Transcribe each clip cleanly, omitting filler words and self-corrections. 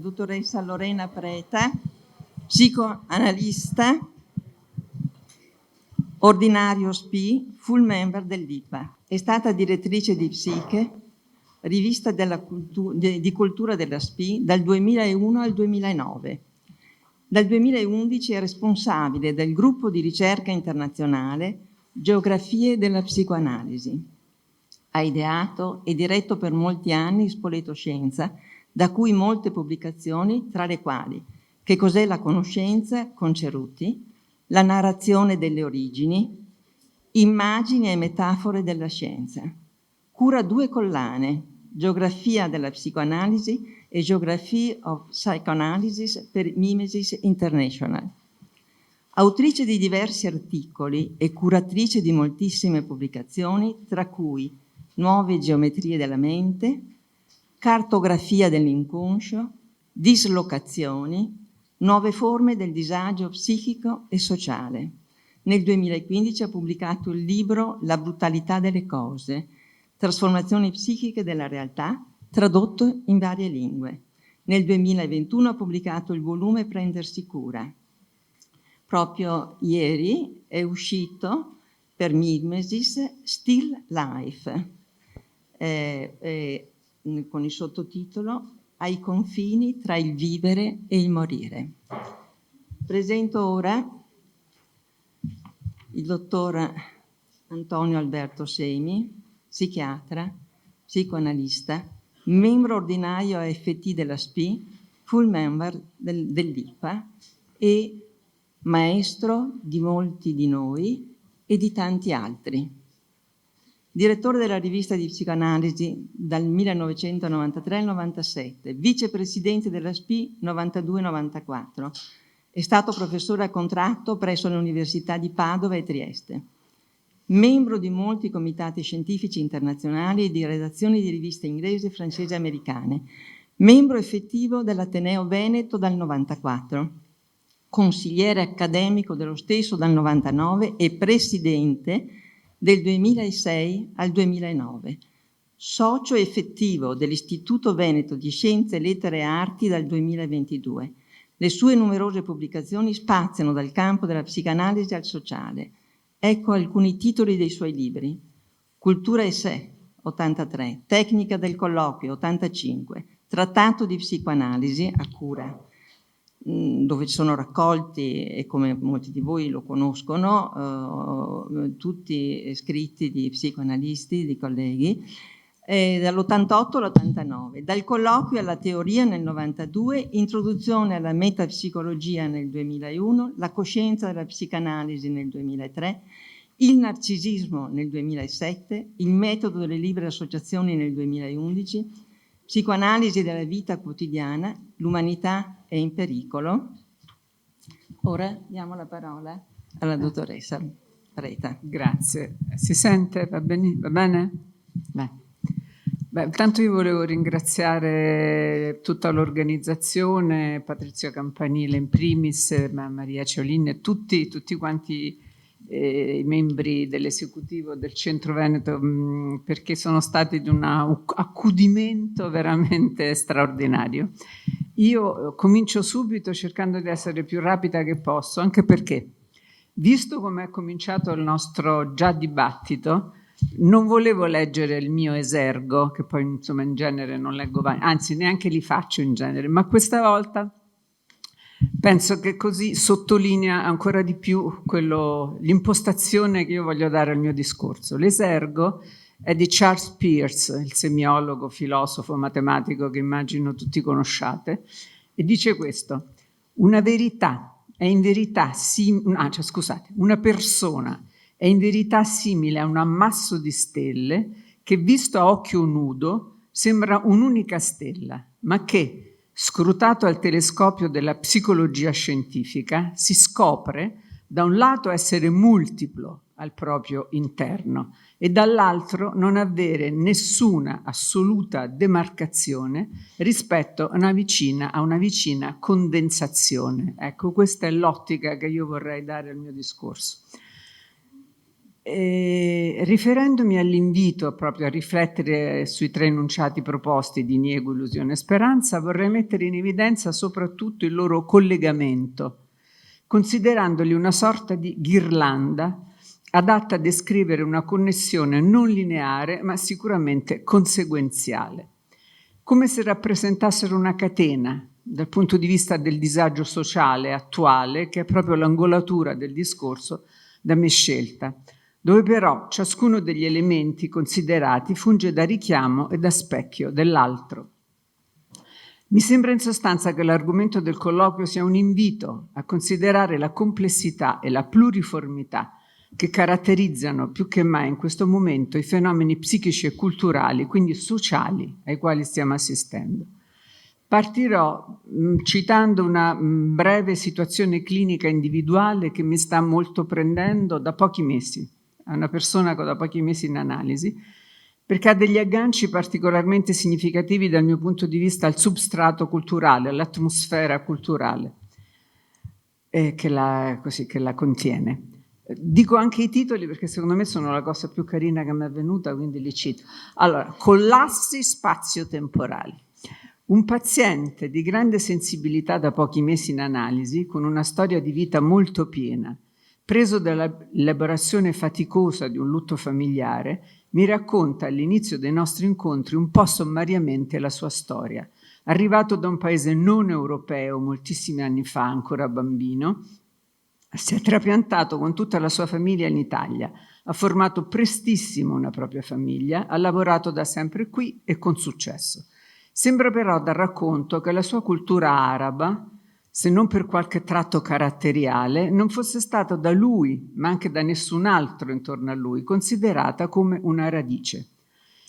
dottoressa Lorena Preta, psicoanalista, ordinario SPI, full member dell'IPA. È stata direttrice di Psiche, rivista di cultura della SPI, dal 2001 al 2009. Dal 2011 è responsabile del gruppo di ricerca internazionale Geografie della psicoanalisi. Ha ideato e diretto per molti anni Spoleto Scienza, da cui molte pubblicazioni, tra le quali Che cos'è la conoscenza con Cerutti, La narrazione delle origini, Immagini e metafore della scienza. Cura 2 collane, Geografia della psicoanalisi e Geography of Psychoanalysis per Mimesis International. Autrice di diversi articoli e curatrice di moltissime pubblicazioni, tra cui Nuove geometrie della mente, Cartografia dell'inconscio, Dislocazioni, Nuove forme del disagio psichico e sociale. Nel 2015 ha pubblicato il libro La brutalità delle cose, Trasformazioni psichiche della realtà, tradotto in varie lingue. Nel 2021 ha pubblicato il volume Prendersi cura. Proprio ieri è uscito per Mimesis Still Life, con il sottotitolo Ai confini tra il vivere e il morire. Presento ora il dottor Antonio Alberto Semi, psichiatra, psicoanalista, membro ordinario AFT della SPI, full member dell'IPA e maestro di molti di noi e di tanti altri. Direttore della rivista di psicoanalisi dal 1993 al 97, vicepresidente della SPI 92-94. È stato professore a contratto presso le università di Padova e Trieste. Membro di molti comitati scientifici internazionali e di redazioni di riviste inglesi, francesi e americane. Membro effettivo dell'Ateneo Veneto dal 94. Consigliere accademico dello stesso dal 99 e presidente del 2006 al 2009. Socio effettivo dell'Istituto Veneto di Scienze, Lettere e Arti dal 2022. Le sue numerose pubblicazioni spaziano dal campo della psicanalisi al sociale. Ecco alcuni titoli dei suoi libri. Cultura e sé, 83, Tecnica del colloquio, 85, Trattato di psicoanalisi, a cura, dove sono raccolti, e come molti di voi lo conoscono, tutti scritti di psicoanalisti, di colleghi, dall'88 all'89, dal colloquio alla teoria nel 92, introduzione alla metapsicologia nel 2001, la coscienza della psicanalisi nel 2003, il narcisismo nel 2007, il metodo delle libere associazioni nel 2011, psicoanalisi della vita quotidiana, l'umanità è in pericolo. Ora diamo la parola alla dottoressa Preta. Grazie. Si sente? Va bene? Va bene? Beh, intanto io volevo ringraziare tutta l'organizzazione, Patrizia Campanile in primis, Maria Ciolin e tutti quanti i membri dell'esecutivo del Centro Veneto, perché sono stati di un accudimento veramente straordinario. Io comincio subito cercando di essere più rapida che posso, anche perché, visto come è cominciato il nostro già dibattito, non volevo leggere il mio esergo, che poi insomma in genere non leggo, anzi neanche li faccio in genere, ma questa volta penso che così sottolinea ancora di più l'impostazione che io voglio dare al mio discorso. L'esergo è di Charles Peirce, il semiologo, filosofo, matematico che immagino tutti conosciate, e dice questo: una persona è in verità simile a un ammasso di stelle che, visto a occhio nudo, sembra un'unica stella, ma che, scrutato al telescopio della psicologia scientifica, si scopre da un lato essere multiplo al proprio interno e dall'altro non avere nessuna assoluta demarcazione rispetto a una vicina condensazione. Ecco, questa è l'ottica che io vorrei dare al mio discorso. Riferendomi all'invito proprio a riflettere sui 3 enunciati proposti di Niego, Illusione e Speranza, vorrei mettere in evidenza soprattutto il loro collegamento, considerandoli una sorta di ghirlanda adatta a descrivere una connessione non lineare ma sicuramente conseguenziale, come se rappresentassero una catena dal punto di vista del disagio sociale attuale, che è proprio l'angolatura del discorso da me scelta, dove però ciascuno degli elementi considerati funge da richiamo e da specchio dell'altro. Mi sembra in sostanza che l'argomento del colloquio sia un invito a considerare la complessità e la pluriformità che caratterizzano più che mai in questo momento i fenomeni psichici e culturali, quindi sociali, ai quali stiamo assistendo. Partirò citando una breve situazione clinica individuale che mi sta molto prendendo da pochi mesi. È una persona che ho da pochi mesi in analisi, perché ha degli agganci particolarmente significativi dal mio punto di vista al substrato culturale, all'atmosfera culturale che la contiene. Dico anche i titoli perché secondo me sono la cosa più carina che mi è venuta, quindi li cito. Allora, collassi spazio-temporali. Un paziente di grande sensibilità da pochi mesi in analisi, con una storia di vita molto piena, preso dall'elaborazione faticosa di un lutto familiare, mi racconta all'inizio dei nostri incontri un po' sommariamente la sua storia. Arrivato da un paese non europeo moltissimi anni fa, ancora bambino, si è trapiantato con tutta la sua famiglia in Italia, ha formato prestissimo una propria famiglia, ha lavorato da sempre qui e con successo. Sembra però dal racconto che la sua cultura araba, se non per qualche tratto caratteriale, non fosse stata da lui, ma anche da nessun altro intorno a lui, considerata come una radice.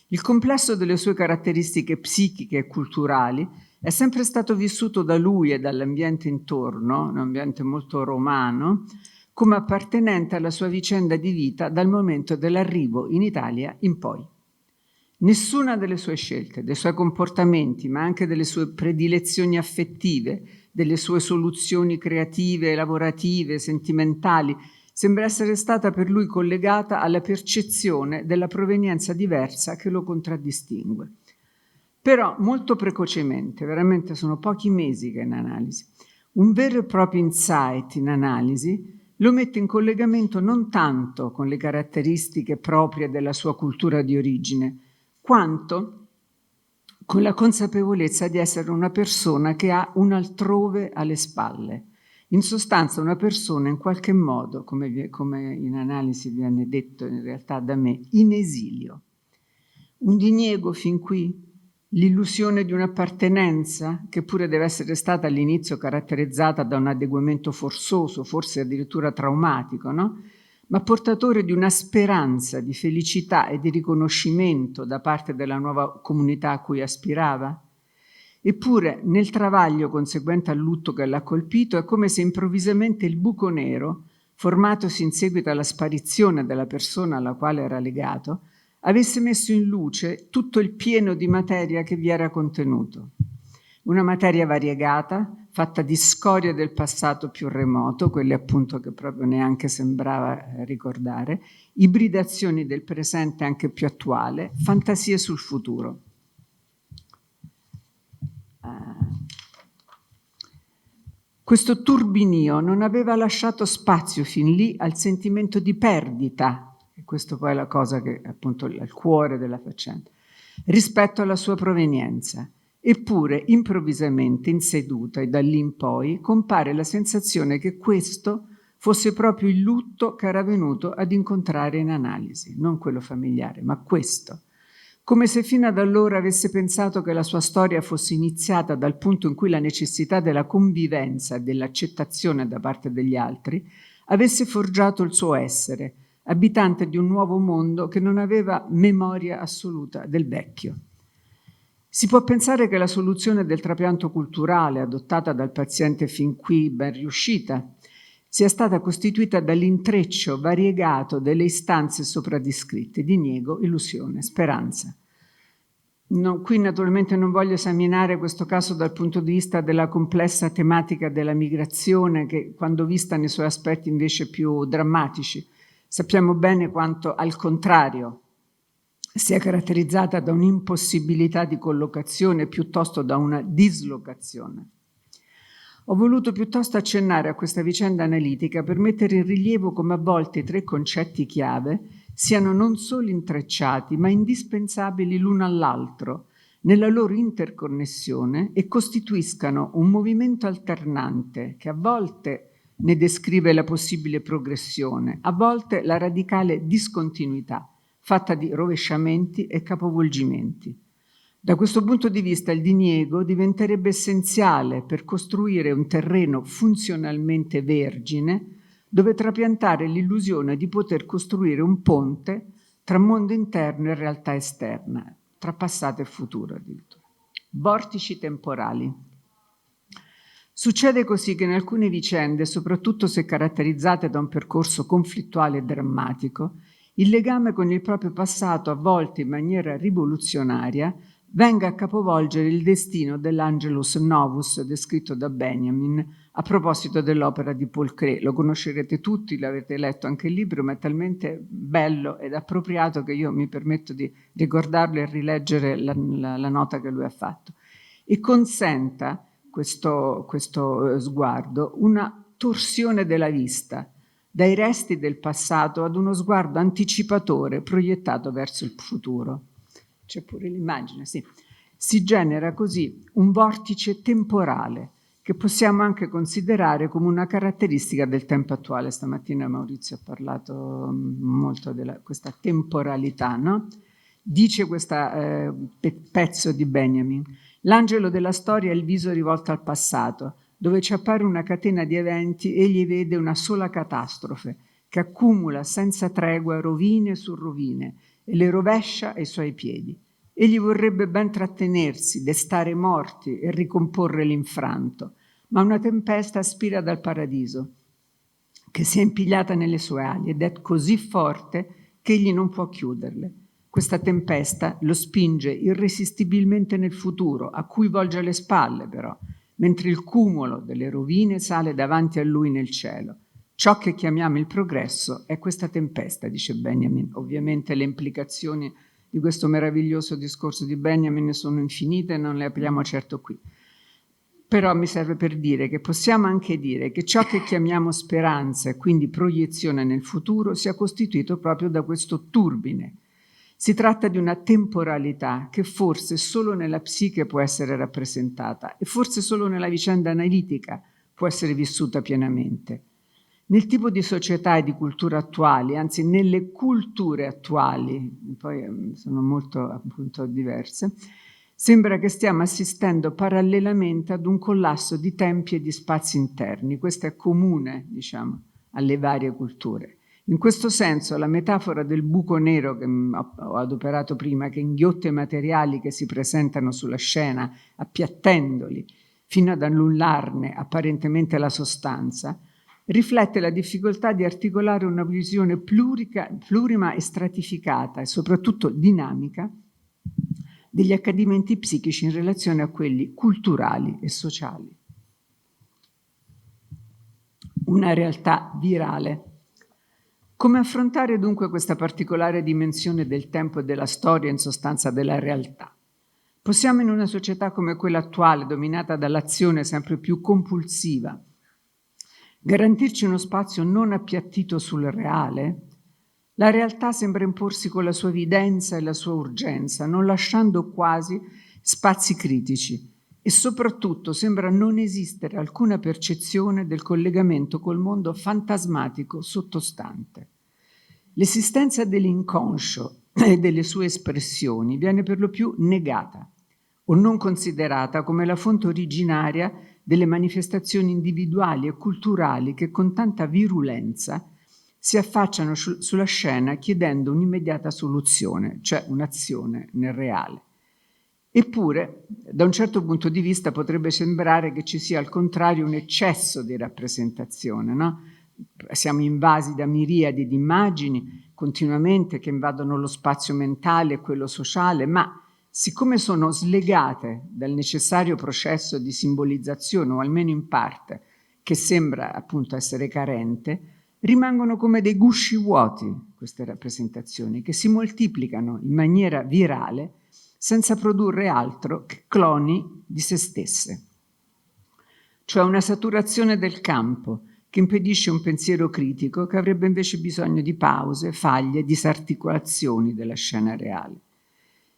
Il complesso delle sue caratteristiche psichiche e culturali è sempre stato vissuto da lui e dall'ambiente intorno, un ambiente molto romano, come appartenente alla sua vicenda di vita dal momento dell'arrivo in Italia in poi. Nessuna delle sue scelte, dei suoi comportamenti, ma anche delle sue predilezioni affettive, delle sue soluzioni creative, lavorative, sentimentali, sembra essere stata per lui collegata alla percezione della provenienza diversa che lo contraddistingue. Però molto precocemente, veramente sono pochi mesi che è in analisi, un vero e proprio insight in analisi lo mette in collegamento non tanto con le caratteristiche proprie della sua cultura di origine, quanto con la consapevolezza di essere una persona che ha un altrove alle spalle. In sostanza una persona in qualche modo, come in analisi viene detto in realtà da me, in esilio. Un diniego fin qui, l'illusione di un'appartenenza che pure deve essere stata all'inizio caratterizzata da un adeguamento forzoso, forse addirittura traumatico, no? Ma portatore di una speranza di felicità e di riconoscimento da parte della nuova comunità a cui aspirava? Eppure nel travaglio conseguente al lutto che l'ha colpito è come se improvvisamente il buco nero, formatosi in seguito alla sparizione della persona alla quale era legato, avesse messo in luce tutto il pieno di materia che vi era contenuto. Una materia variegata, fatta di scorie del passato più remoto, quelle appunto che proprio neanche sembrava ricordare, ibridazioni del presente anche più attuale, fantasie sul futuro. Questo turbinio non aveva lasciato spazio fin lì al sentimento di perdita, e questo poi è la cosa che è appunto il cuore della faccenda, rispetto alla sua provenienza. Eppure improvvisamente in seduta e da lì in poi compare la sensazione che questo fosse proprio il lutto che era venuto ad incontrare in analisi, non quello familiare, ma questo. Come se fino ad allora avesse pensato che la sua storia fosse iniziata dal punto in cui la necessità della convivenza e dell'accettazione da parte degli altri avesse forgiato il suo essere, abitante di un nuovo mondo che non aveva memoria assoluta del vecchio. Si può pensare che la soluzione del trapianto culturale adottata dal paziente fin qui ben riuscita sia stata costituita dall'intreccio variegato delle istanze sopra descritte, diniego, illusione, speranza. No, qui naturalmente non voglio esaminare questo caso dal punto di vista della complessa tematica della migrazione che, quando vista nei suoi aspetti invece più drammatici, Sappiamo bene quanto, al contrario, sia caratterizzata da un'impossibilità di collocazione piuttosto da una dislocazione. Ho voluto piuttosto accennare a questa vicenda analitica per mettere in rilievo come a volte i tre concetti chiave siano non solo intrecciati, ma indispensabili l'uno all'altro nella loro interconnessione e costituiscano un movimento alternante che a volte ne descrive la possibile progressione, a volte la radicale discontinuità, fatta di rovesciamenti e capovolgimenti. Da questo punto di vista il diniego diventerebbe essenziale per costruire un terreno funzionalmente vergine dove trapiantare l'illusione di poter costruire un ponte tra mondo interno e realtà esterna, tra passato e futuro addirittura. Vortici temporali. Succede così che in alcune vicende, soprattutto se caratterizzate da un percorso conflittuale e drammatico, il legame con il proprio passato, a volte in maniera rivoluzionaria, venga a capovolgere il destino dell'Angelus Novus descritto da Benjamin a proposito dell'opera di Paul Klee. Lo conoscerete tutti, l'avete letto anche il libro, ma è talmente bello ed appropriato che io mi permetto di ricordarlo e rileggere la nota che lui ha fatto. E consenta questo sguardo una torsione della vista, dai resti del passato ad uno sguardo anticipatore proiettato verso il futuro. C'è pure l'immagine, sì. Si genera così un vortice temporale che possiamo anche considerare come una caratteristica del tempo attuale. Stamattina Maurizio ha parlato molto di questa temporalità, no? Dice questo pezzo di Benjamin: l'angelo della storia è il viso rivolto al passato, dove ci appare una catena di eventi, egli vede una sola catastrofe che accumula senza tregua rovine su rovine e le rovescia ai suoi piedi. Egli vorrebbe ben trattenersi, destare morti e ricomporre l'infranto, ma una tempesta aspira dal paradiso, che si è impigliata nelle sue ali ed è così forte che egli non può chiuderle. Questa tempesta lo spinge irresistibilmente nel futuro, a cui volge le spalle però, mentre il cumulo delle rovine sale davanti a lui nel cielo. Ciò che chiamiamo il progresso è questa tempesta, dice Benjamin. Ovviamente le implicazioni di questo meraviglioso discorso di Benjamin sono infinite e non le apriamo certo qui. Però mi serve per dire che possiamo anche dire che ciò che chiamiamo speranza e quindi proiezione nel futuro sia costituito proprio da questo turbine. Si tratta di una temporalità che forse solo nella psiche può essere rappresentata e forse solo nella vicenda analitica può essere vissuta pienamente. Nel tipo di società e di cultura attuali, anzi nelle culture attuali, poi sono molto appunto diverse, sembra che stiamo assistendo parallelamente ad un collasso di tempi e di spazi interni. Questo è comune, diciamo, alle varie culture. In questo senso la metafora del buco nero che ho adoperato prima, che inghiotta i materiali che si presentano sulla scena, appiattendoli fino ad annullarne apparentemente la sostanza, riflette la difficoltà di articolare una visione plurima e stratificata e soprattutto dinamica degli accadimenti psichici in relazione a quelli culturali e sociali. Una realtà virale. Come affrontare dunque questa particolare dimensione del tempo e della storia, in sostanza della realtà? Possiamo in una società come quella attuale, dominata dall'azione sempre più compulsiva, garantirci uno spazio non appiattito sul reale? La realtà sembra imporsi con la sua evidenza e la sua urgenza, non lasciando quasi spazi critici e soprattutto sembra non esistere alcuna percezione del collegamento col mondo fantasmatico sottostante. L'esistenza dell'inconscio e delle sue espressioni viene per lo più negata o non considerata come la fonte originaria delle manifestazioni individuali e culturali che con tanta virulenza si affacciano sulla scena chiedendo un'immediata soluzione, cioè un'azione nel reale. Eppure, da un certo punto di vista, potrebbe sembrare che ci sia al contrario un eccesso di rappresentazione, no? Siamo invasi da miriadi di immagini continuamente che invadono lo spazio mentale e quello sociale, ma siccome sono slegate dal necessario processo di simbolizzazione, o almeno in parte, che sembra appunto essere carente, rimangono come dei gusci vuoti queste rappresentazioni che si moltiplicano in maniera virale senza produrre altro che cloni di se stesse. Cioè una saturazione del campo che impedisce un pensiero critico che avrebbe invece bisogno di pause, faglie, disarticolazioni della scena reale.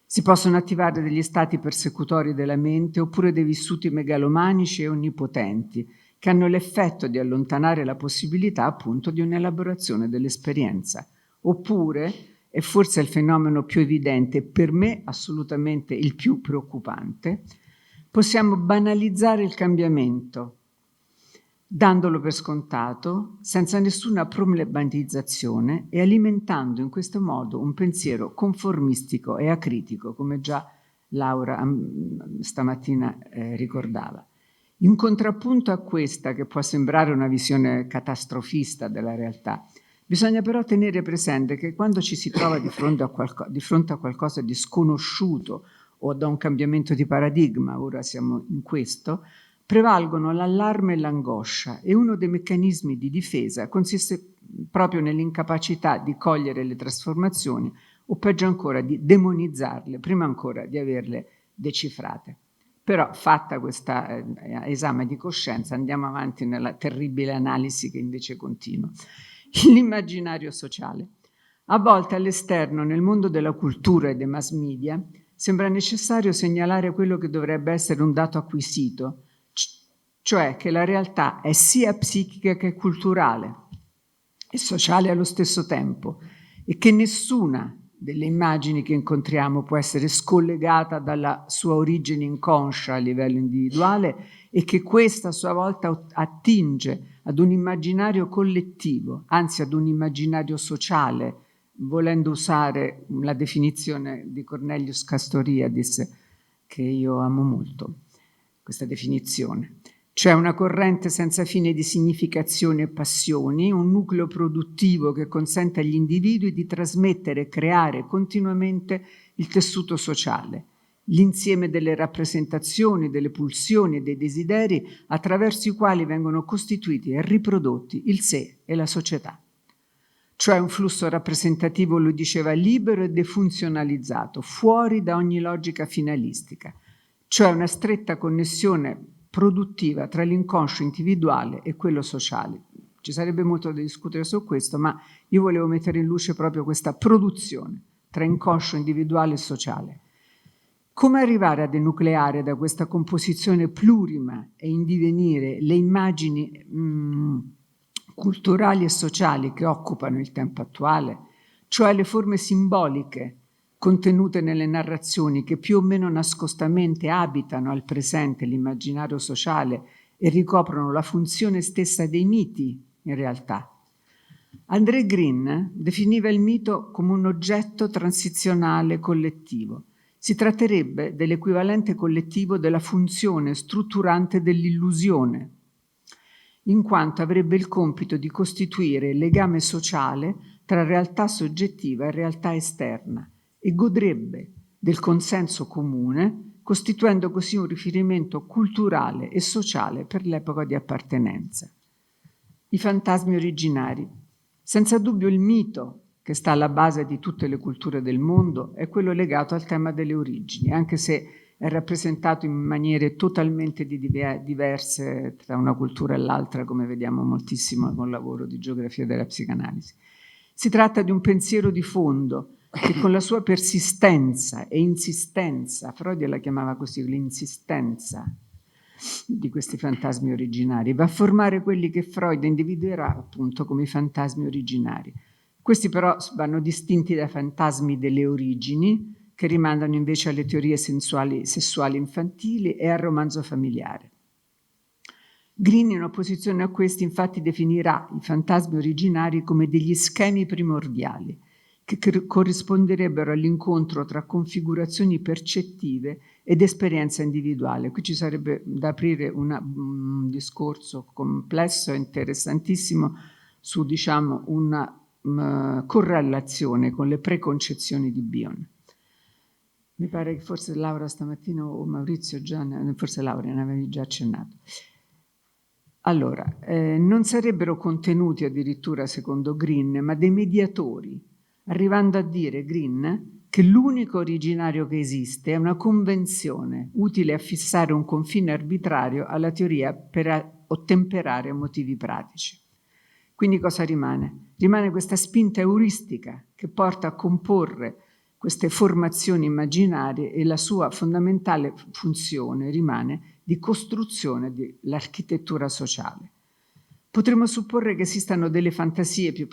Si possono attivare degli stati persecutori della mente oppure dei vissuti megalomanici e onnipotenti che hanno l'effetto di allontanare la possibilità appunto di un'elaborazione dell'esperienza. Oppure, e forse è il fenomeno più evidente, per me assolutamente il più preoccupante, possiamo banalizzare il cambiamento, dandolo per scontato, senza nessuna problematizzazione e alimentando in questo modo un pensiero conformistico e acritico, come già Laura stamattina ricordava. In contrappunto a questa, che può sembrare una visione catastrofista della realtà, bisogna però tenere presente che quando ci si trova di fronte a qualcosa di sconosciuto o da un cambiamento di paradigma, ora siamo in questo, prevalgono l'allarme e l'angoscia e uno dei meccanismi di difesa consiste proprio nell'incapacità di cogliere le trasformazioni o peggio ancora di demonizzarle prima ancora di averle decifrate. Però fatta questo esame di coscienza andiamo avanti nella terribile analisi che invece continua. L'immaginario sociale. A volte all'esterno, nel mondo della cultura e dei mass media, sembra necessario segnalare quello che dovrebbe essere un dato acquisito, cioè che la realtà è sia psichica che culturale e sociale allo stesso tempo e che nessuna delle immagini che incontriamo può essere scollegata dalla sua origine inconscia a livello individuale e che questa a sua volta attinge ad un immaginario collettivo, anzi ad un immaginario sociale, volendo usare la definizione di Cornelius Castoriadis, che io amo molto, questa definizione. Cioè una corrente senza fine di significazioni e passioni, un nucleo produttivo che consente agli individui di trasmettere e creare continuamente il tessuto sociale, l'insieme delle rappresentazioni, delle pulsioni e dei desideri attraverso i quali vengono costituiti e riprodotti il sé e la società. Cioè un flusso rappresentativo, lo diceva, libero e defunzionalizzato, fuori da ogni logica finalistica, cioè una stretta connessione produttiva tra l'inconscio individuale e quello sociale. Ci sarebbe molto da discutere su questo, ma io volevo mettere in luce proprio questa produzione tra inconscio individuale e sociale. Come arrivare a denucleare da questa composizione plurima e in divenire le immagini culturali e sociali che occupano il tempo attuale, cioè le forme simboliche contenute nelle narrazioni che più o meno nascostamente abitano al presente l'immaginario sociale e ricoprono la funzione stessa dei miti, in realtà. André Green definiva il mito come un oggetto transizionale collettivo. Si tratterebbe dell'equivalente collettivo della funzione strutturante dell'illusione, in quanto avrebbe il compito di costituire il legame sociale tra realtà soggettiva e realtà esterna, e godrebbe del consenso comune, costituendo così un riferimento culturale e sociale per l'epoca di appartenenza. I fantasmi originari. Senza dubbio il mito che sta alla base di tutte le culture del mondo è quello legato al tema delle origini, anche se è rappresentato in maniere totalmente diverse tra una cultura e l'altra, come vediamo moltissimo con il lavoro di geografia della psicanalisi. Si tratta di un pensiero di fondo che con la sua persistenza e insistenza, Freud la chiamava così, l'insistenza di questi fantasmi originari, va a formare quelli che Freud individuerà appunto come i fantasmi originari. Questi però vanno distinti dai fantasmi delle origini, che rimandano invece alle teorie sessuali infantili e al romanzo familiare. Green, in opposizione a questi, infatti definirà i fantasmi originari come degli schemi primordiali, che corrisponderebbero all'incontro tra configurazioni percettive ed esperienza individuale. Qui ci sarebbe da aprire un discorso complesso e interessantissimo su, diciamo, una correlazione con le preconcezioni di Bion. Mi pare che forse Laura stamattina o Maurizio già, forse Laura ne avevi già accennato. Allora, non sarebbero contenuti addirittura, secondo Green, ma dei mediatori, arrivando a dire Green che l'unico originario che esiste è una convenzione utile a fissare un confine arbitrario alla teoria per ottemperare a motivi pratici. Quindi cosa rimane? Rimane questa spinta euristica che porta a comporre queste formazioni immaginarie, e la sua fondamentale funzione rimane di costruzione dell'architettura sociale. Potremmo supporre che esistano delle fantasie più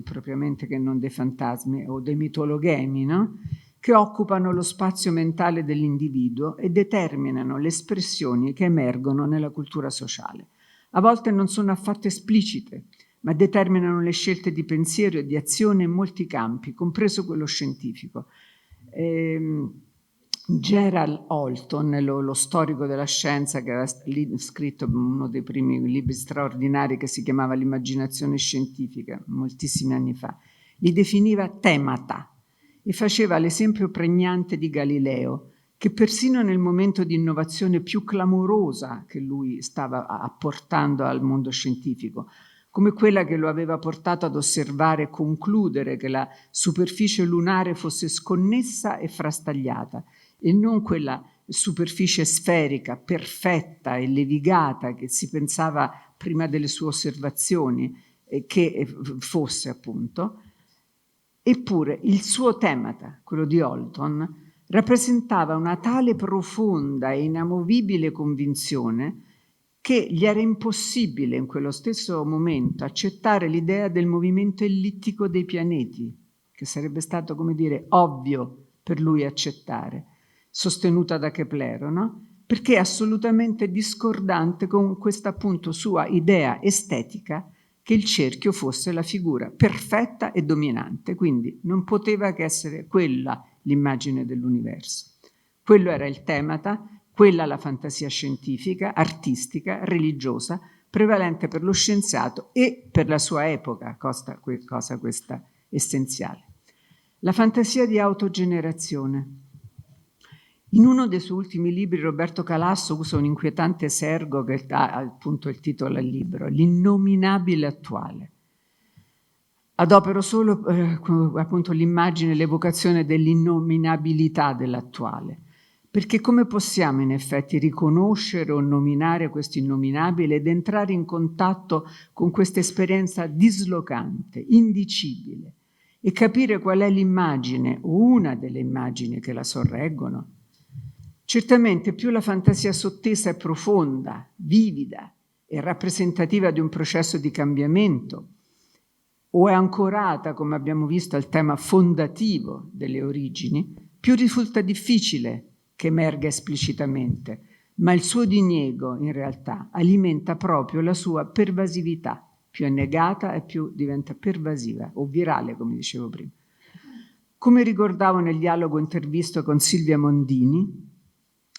propriamente che non dei fantasmi o dei mitologemi, no? Che occupano lo spazio mentale dell'individuo e determinano le espressioni che emergono nella cultura sociale. A volte non sono affatto esplicite, ma determinano le scelte di pensiero e di azione in molti campi, compreso quello scientifico. Gerald Holton, lo storico della scienza, che aveva scritto uno dei primi libri straordinari che si chiamava L'immaginazione scientifica, moltissimi anni fa, li definiva temata e faceva l'esempio pregnante di Galileo, che persino nel momento di innovazione più clamorosa che lui stava apportando al mondo scientifico, come quella che lo aveva portato ad osservare e concludere che la superficie lunare fosse sconnessa e frastagliata, e non quella superficie sferica, perfetta e levigata che si pensava prima delle sue osservazioni che fosse, appunto. Eppure il suo temata, quello di Holton, rappresentava una tale profonda e inamovibile convinzione che gli era impossibile in quello stesso momento accettare l'idea del movimento ellittico dei pianeti, che sarebbe stato, come dire, ovvio per lui accettare, sostenuta da Keplero, no? Perché è assolutamente discordante con questa, appunto, sua idea estetica che il cerchio fosse la figura perfetta e dominante, quindi non poteva che essere quella l'immagine dell'universo. Quello era il temata, quella la fantasia scientifica, artistica, religiosa, prevalente per lo scienziato e per la sua epoca, cosa questa essenziale. La fantasia di autogenerazione. In uno dei suoi ultimi libri Roberto Calasso usa un inquietante esergo che dà appunto il titolo al libro, L'innominabile attuale. Adopero solo appunto l'immagine, l'evocazione dell'innominabilità dell'attuale, perché come possiamo in effetti riconoscere o nominare questo innominabile ed entrare in contatto con questa esperienza dislocante, indicibile, e capire qual è l'immagine o una delle immagini che la sorreggono? Certamente più la fantasia sottesa è profonda, vivida e rappresentativa di un processo di cambiamento, o è ancorata, come abbiamo visto, al tema fondativo delle origini, più risulta difficile che emerga esplicitamente, ma il suo diniego, in realtà, alimenta proprio la sua pervasività. Più è negata e più diventa pervasiva, o virale, come dicevo prima. Come ricordavo nel dialogo intervisto con Silvia Mondini,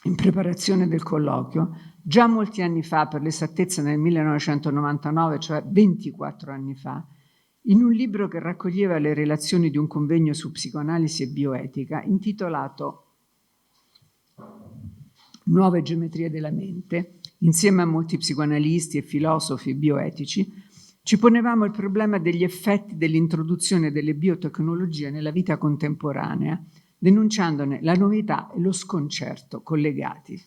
in preparazione del colloquio, già molti anni fa, per l'esattezza nel 1999, cioè 24 anni fa, in un libro che raccoglieva le relazioni di un convegno su psicoanalisi e bioetica, intitolato Nuove geometrie della mente, insieme a molti psicoanalisti e filosofi bioetici, ci ponevamo il problema degli effetti dell'introduzione delle biotecnologie nella vita contemporanea, denunciandone la novità e lo sconcerto collegati.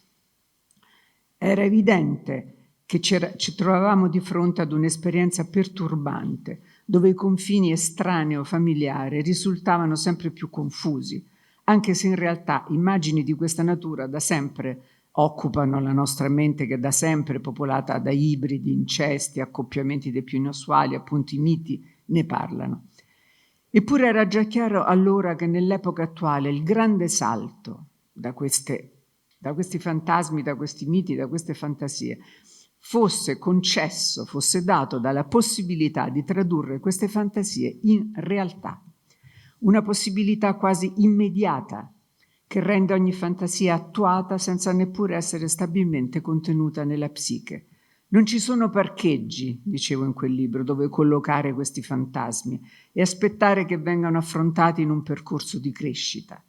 Era evidente che ci trovavamo di fronte ad un'esperienza perturbante, dove i confini estranei o familiari risultavano sempre più confusi, anche se in realtà immagini di questa natura da sempre occupano la nostra mente, che è da sempre popolata da ibridi, incesti, accoppiamenti dei più inusuali, appunto i miti ne parlano. Eppure era già chiaro allora che nell'epoca attuale il grande salto da questi fantasmi, da questi miti, da queste fantasie, fosse concesso, fosse dato dalla possibilità di tradurre queste fantasie in realtà. Una possibilità quasi immediata che rende ogni fantasia attuata senza neppure essere stabilmente contenuta nella psiche. Non ci sono parcheggi, dicevo in quel libro, dove collocare questi fantasmi e aspettare che vengano affrontati in un percorso di crescita.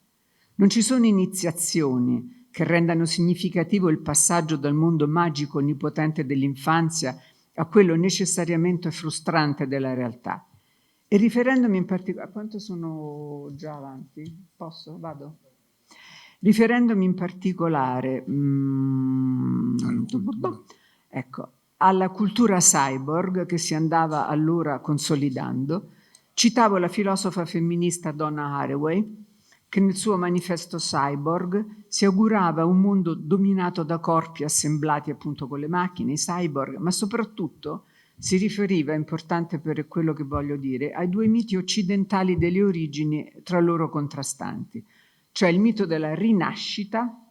Non ci sono iniziazioni che rendano significativo il passaggio dal mondo magico onnipotente dell'infanzia a quello necessariamente frustrante della realtà. E riferendomi in particolare... Quanto sono già avanti? Posso? Vado? Riferendomi in particolare ecco, alla cultura cyborg che si andava allora consolidando, citavo la filosofa femminista Donna Haraway, che nel suo manifesto cyborg si augurava un mondo dominato da corpi assemblati appunto con le macchine, i cyborg, ma soprattutto si riferiva, importante per quello che voglio dire, ai due miti occidentali delle origini tra loro contrastanti, cioè il mito della rinascita,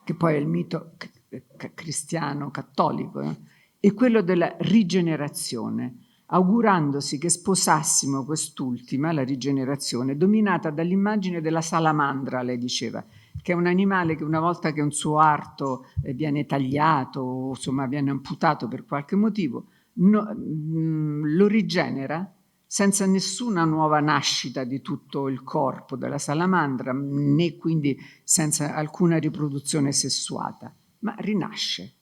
che poi è il mito cristiano, cattolico, e quello della rigenerazione, augurandosi che sposassimo quest'ultima, la rigenerazione, dominata dall'immagine della salamandra, lei diceva, che è un animale che una volta che un suo arto viene tagliato o insomma viene amputato per qualche motivo, lo rigenera senza nessuna nuova nascita di tutto il corpo della salamandra, né quindi senza alcuna riproduzione sessuata, ma rinasce.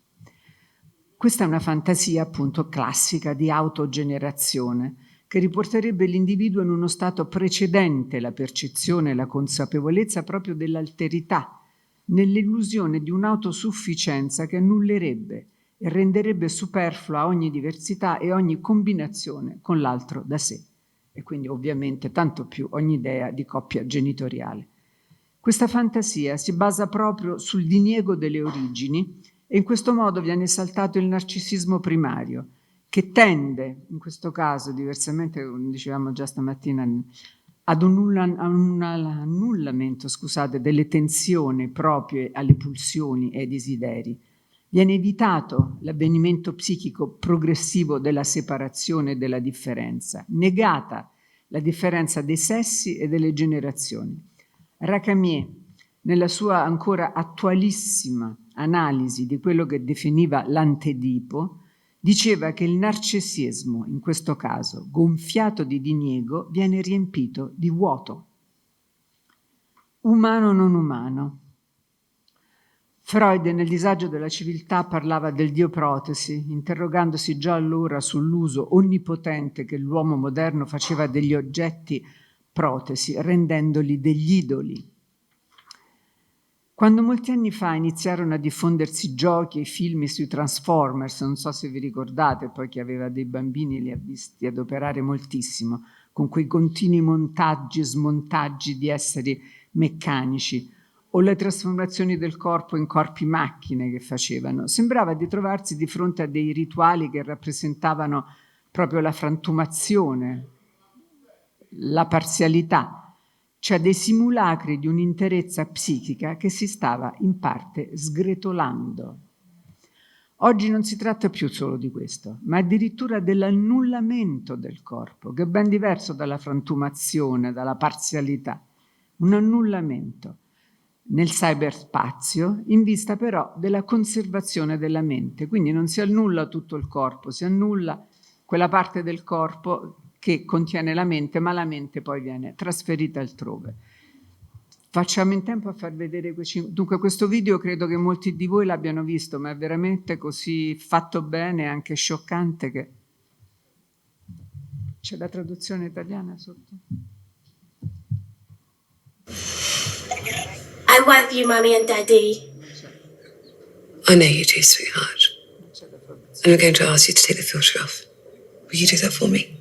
Questa è una fantasia appunto classica di autogenerazione che riporterebbe l'individuo in uno stato precedente la percezione e la consapevolezza proprio dell'alterità, nell'illusione di un'autosufficienza che annullerebbe e renderebbe superflua ogni diversità e ogni combinazione con l'altro da sé, e quindi ovviamente tanto più ogni idea di coppia genitoriale. Questa fantasia si basa proprio sul diniego delle origini e in questo modo viene esaltato il narcisismo primario, che tende, in questo caso, diversamente, come dicevamo già stamattina, ad un annullamento, delle tensioni proprie alle pulsioni e ai desideri. Viene evitato l'avvenimento psichico progressivo della separazione e della differenza, negata la differenza dei sessi e delle generazioni. Racamier, nella sua ancora attualissima analisi di quello che definiva l'antedipo, diceva che il narcisismo, in questo caso, gonfiato di diniego, viene riempito di vuoto. Umano non umano. Freud nel Disagio della civiltà parlava del Dio protesi, interrogandosi già allora sull'uso onnipotente che l'uomo moderno faceva degli oggetti protesi, rendendoli degli idoli. Quando molti anni fa iniziarono a diffondersi giochi e film sui Transformers, non so se vi ricordate, poi chi aveva dei bambini li ha visti adoperare moltissimo, con quei continui montaggi e smontaggi di esseri meccanici, o le trasformazioni del corpo in corpi macchine che facevano, sembrava di trovarsi di fronte a dei rituali che rappresentavano proprio la frantumazione, la parzialità, cioè dei simulacri di un'interezza psichica che si stava in parte sgretolando. Oggi non si tratta più solo di questo, ma addirittura dell'annullamento del corpo, che è ben diverso dalla frantumazione, dalla parzialità. Un annullamento nel cyberspazio in vista però della conservazione della mente. Quindi non si annulla tutto il corpo, si annulla quella parte del corpo che contiene la mente, ma la mente poi viene trasferita altrove. Facciamo in tempo a far vedere dunque questo video credo che molti di voi l'abbiano visto, ma è veramente così fatto bene, anche scioccante, che c'è la traduzione italiana sotto. I love you, Mommy and Daddy. I know you do, sweetheart. And I'm going to ask you to take the filter off. Will you do that for me?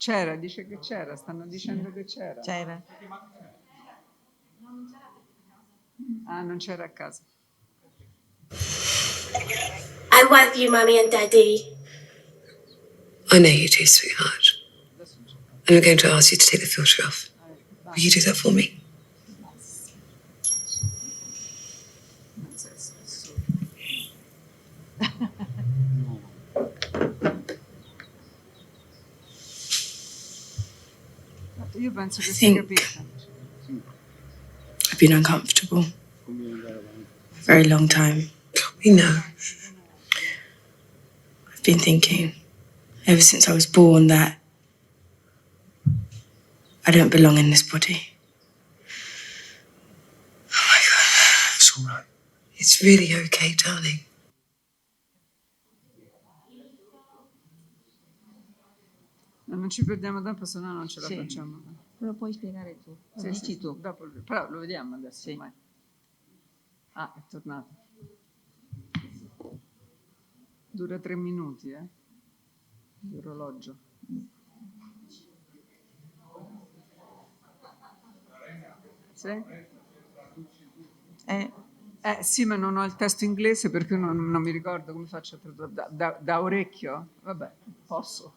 C'era, dice che c'era, stanno dicendo che c'era. C'era. Ah, non c'era a casa. I love you, Mommy and Daddy. I know you do, sweetheart. And I'm going to ask you to take the filter off. Will you do that for me? Io penso che I si think capisca. I've been uncomfortable a very long time. We know. I've been thinking ever since I was born that I don't belong in this body. It's all right. It's really okay, darling. Non ci perdiamo tempo, se no non ce la Sì. facciamo. Lo puoi spiegare tu. Sì, Dici sì, tu. dopo, però lo vediamo adesso. Sì. Ormai. Ah, è tornato. Dura 3 minuti, l'orologio. Sì? Sì, ma non ho il testo inglese perché non mi ricordo come faccio a tradurre. Da orecchio? Vabbè, posso.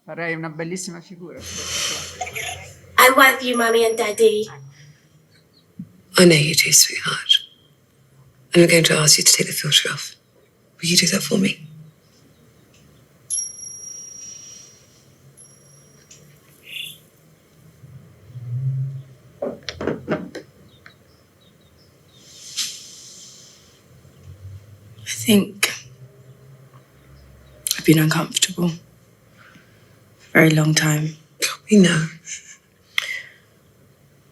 Farei una bellissima figura. I love you, Mommy and Daddy. I know you do, sweetheart. And I'm going to ask you to take the filter off. Will you do that for me? I think I've been uncomfortable a very long time. We know.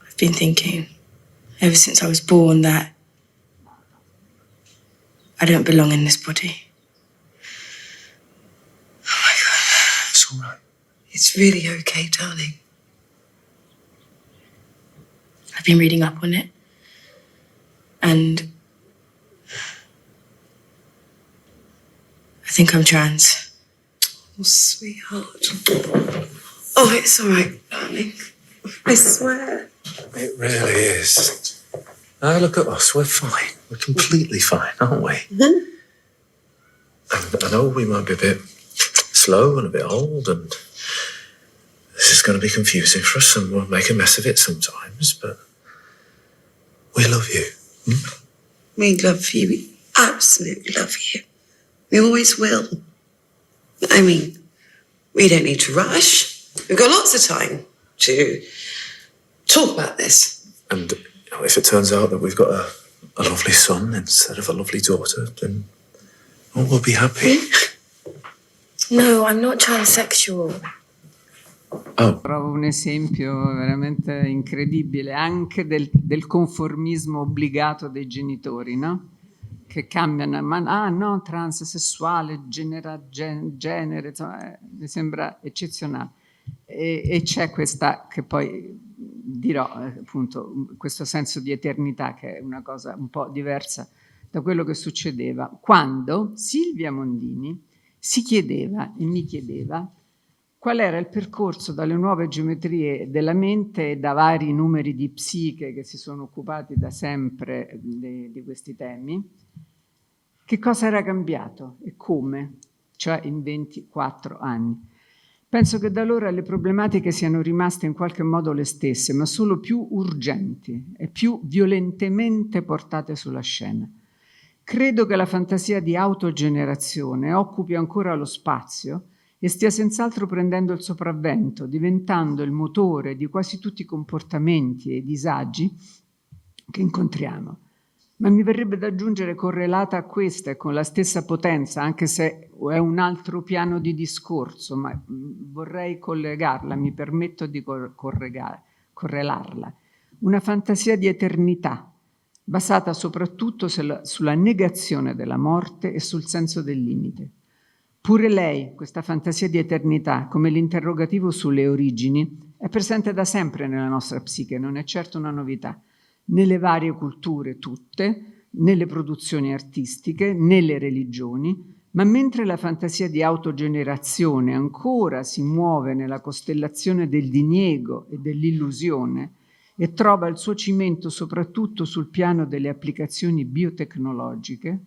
I've been thinking ever since I was born that I don't belong in this body. It's all right. It's really okay, darling. I've been reading up on it, and I think I'm trans. Oh, sweetheart. Oh, it's all right, darling. I swear. It really is. Now look at us. We're fine. We're completely fine, aren't we? Mhm. And I know we might be a bit slow and a bit old, and this is going to be confusing for us, and we'll make a mess of it sometimes, but we love you. We love you. We absolutely love you. We always will. I mean, we don't need to rush. We've got lots of time to talk about this. And if it turns out that we've got a lovely son instead of a lovely daughter, then we'll be happy. No, I'm not transsexual. Oh, Trovo un esempio veramente incredibile anche del conformismo obbligato dei genitori, no? Che cambiano, ma no, transessuale, genere, insomma, mi sembra eccezionale. E c'è questa, che poi dirò, appunto, questo senso di eternità, che è una cosa un po' diversa da quello che succedeva quando Silvia Mondini si chiedeva e mi chiedeva qual era il percorso dalle nuove geometrie della mente e da vari numeri di psiche che si sono occupati da sempre di questi temi, che cosa era cambiato e come, cioè in 24 anni. Penso che da allora le problematiche siano rimaste in qualche modo le stesse, ma solo più urgenti e più violentemente portate sulla scena. Credo che la fantasia di autogenerazione occupi ancora lo spazio e stia senz'altro prendendo il sopravvento, diventando il motore di quasi tutti i comportamenti e disagi che incontriamo. Ma mi verrebbe da aggiungere correlata a questa e con la stessa potenza, anche se è un altro piano di discorso, ma vorrei collegarla, mi permetto di correlarla. Una fantasia di eternità, basata soprattutto sulla negazione della morte e sul senso del limite. Pure lei, questa fantasia di eternità, come l'interrogativo sulle origini, è presente da sempre nella nostra psiche, non è certo una novità, nelle varie culture tutte, nelle produzioni artistiche, nelle religioni, ma mentre la fantasia di autogenerazione ancora si muove nella costellazione del diniego e dell'illusione e trova il suo cimento soprattutto sul piano delle applicazioni biotecnologiche,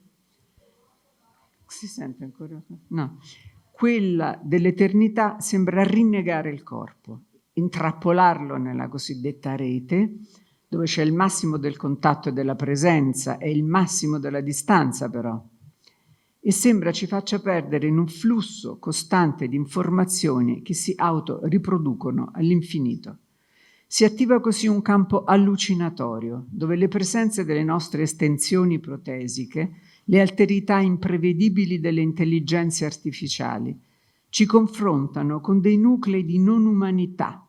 si sente ancora? No. Quella dell'eternità sembra rinnegare il corpo, intrappolarlo nella cosiddetta rete, dove c'è il massimo del contatto e della presenza e il massimo della distanza però. e sembra ci faccia perdere in un flusso costante di informazioni che si autoriproducono all'infinito. Si attiva così un campo allucinatorio, dove le presenze delle nostre estensioni protesiche, le alterità imprevedibili delle intelligenze artificiali, ci confrontano con dei nuclei di non umanità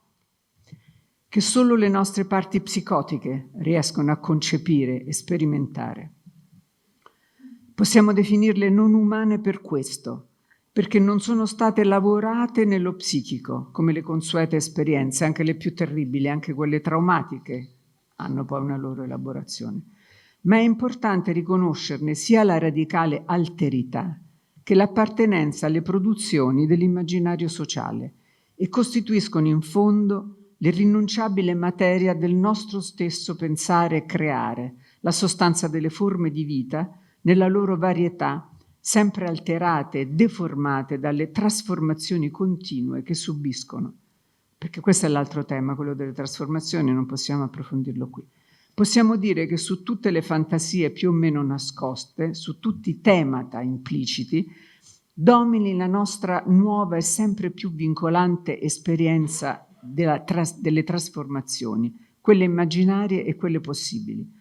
che solo le nostre parti psicotiche riescono a concepire e sperimentare. Possiamo definirle non umane per questo, perché non sono state lavorate nello psichico, come le consuete esperienze, anche le più terribili, anche quelle traumatiche, hanno poi una loro elaborazione. Ma è importante riconoscerne sia la radicale alterità che l'appartenenza alle produzioni dell'immaginario sociale e costituiscono in fondo l'irrinunciabile materia del nostro stesso pensare e creare, la sostanza delle forme di vita nella loro varietà, sempre alterate e deformate dalle trasformazioni continue che subiscono. Perché questo è l'altro tema, quello delle trasformazioni, non possiamo approfondirlo qui. Possiamo dire che su tutte le fantasie più o meno nascoste, su tutti i temata impliciti, domini la nostra nuova e sempre più vincolante esperienza delle trasformazioni, quelle immaginarie e quelle possibili.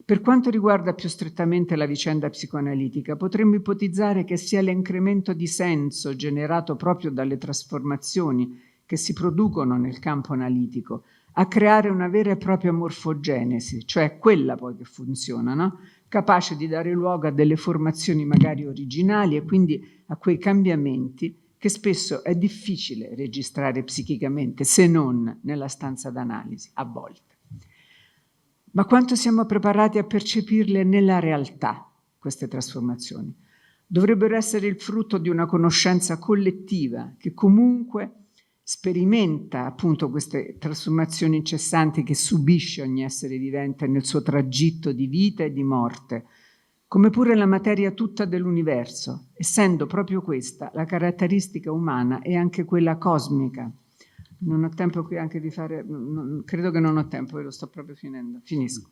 Per quanto riguarda più strettamente la vicenda psicoanalitica, potremmo ipotizzare che sia l'incremento di senso generato proprio dalle trasformazioni che si producono nel campo analitico a creare una vera e propria morfogenesi, cioè quella poi che funziona, no? Capace di dare luogo a delle formazioni magari originali e quindi a quei cambiamenti che spesso è difficile registrare psichicamente, se non nella stanza d'analisi, a volte. Ma quanto siamo preparati a percepirle nella realtà, queste trasformazioni? Dovrebbero essere il frutto di una conoscenza collettiva che comunque sperimenta appunto queste trasformazioni incessanti che subisce ogni essere vivente nel suo tragitto di vita e di morte, come pure la materia tutta dell'universo, essendo proprio questa la caratteristica umana e anche quella cosmica. Non ho tempo qui anche di fare, credo che non ho tempo, lo sto proprio finendo, finisco.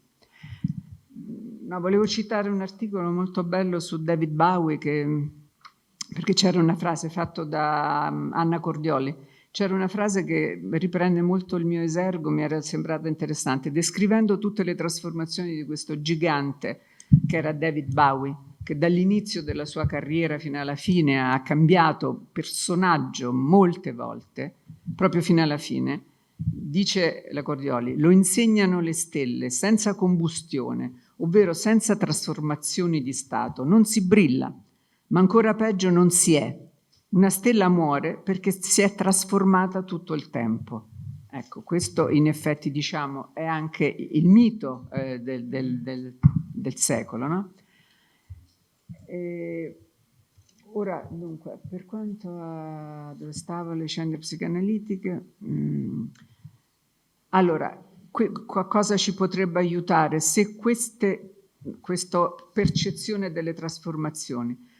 No, volevo citare un articolo molto bello su David Bowie, perché c'era una frase fatta da Anna Cordioli, c'era una frase che riprende molto il mio esergo, mi era sembrata interessante, descrivendo tutte le trasformazioni di questo gigante che era David Bowie, che dall'inizio della sua carriera fino alla fine ha cambiato personaggio molte volte, proprio fino alla fine, dice la Cordioli, lo insegnano le stelle, senza combustione, ovvero senza trasformazioni di stato, non si brilla, ma ancora peggio non si è. Una stella muore perché si è trasformata tutto il tempo. Ecco, questo in effetti diciamo è anche il mito del secolo, no? Ora, dunque, per quanto a dove stavo le vicende psicanalitiche, allora, cosa ci potrebbe aiutare se questa percezione delle trasformazioni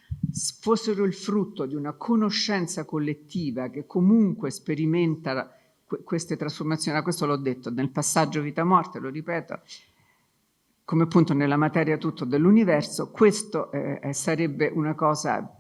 fossero il frutto di una conoscenza collettiva che comunque sperimenta queste trasformazioni, questo l'ho detto nel passaggio vita-morte, lo ripeto, come appunto nella materia tutto dell'universo, questo sarebbe una cosa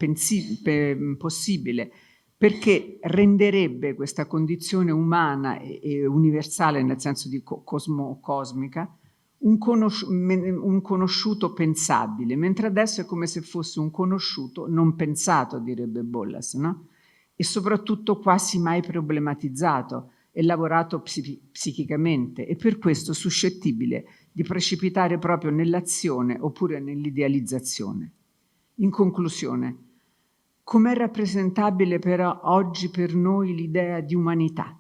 possibile, perché renderebbe questa condizione umana e universale, nel senso di cosmica, un conosciuto pensabile, mentre adesso è come se fosse un conosciuto non pensato, direbbe Bollas, no? E soprattutto quasi mai problematizzato e lavorato psichicamente, e per questo suscettibile di precipitare proprio nell'azione oppure nell'idealizzazione. In conclusione, com'è rappresentabile però oggi per noi l'idea di umanità?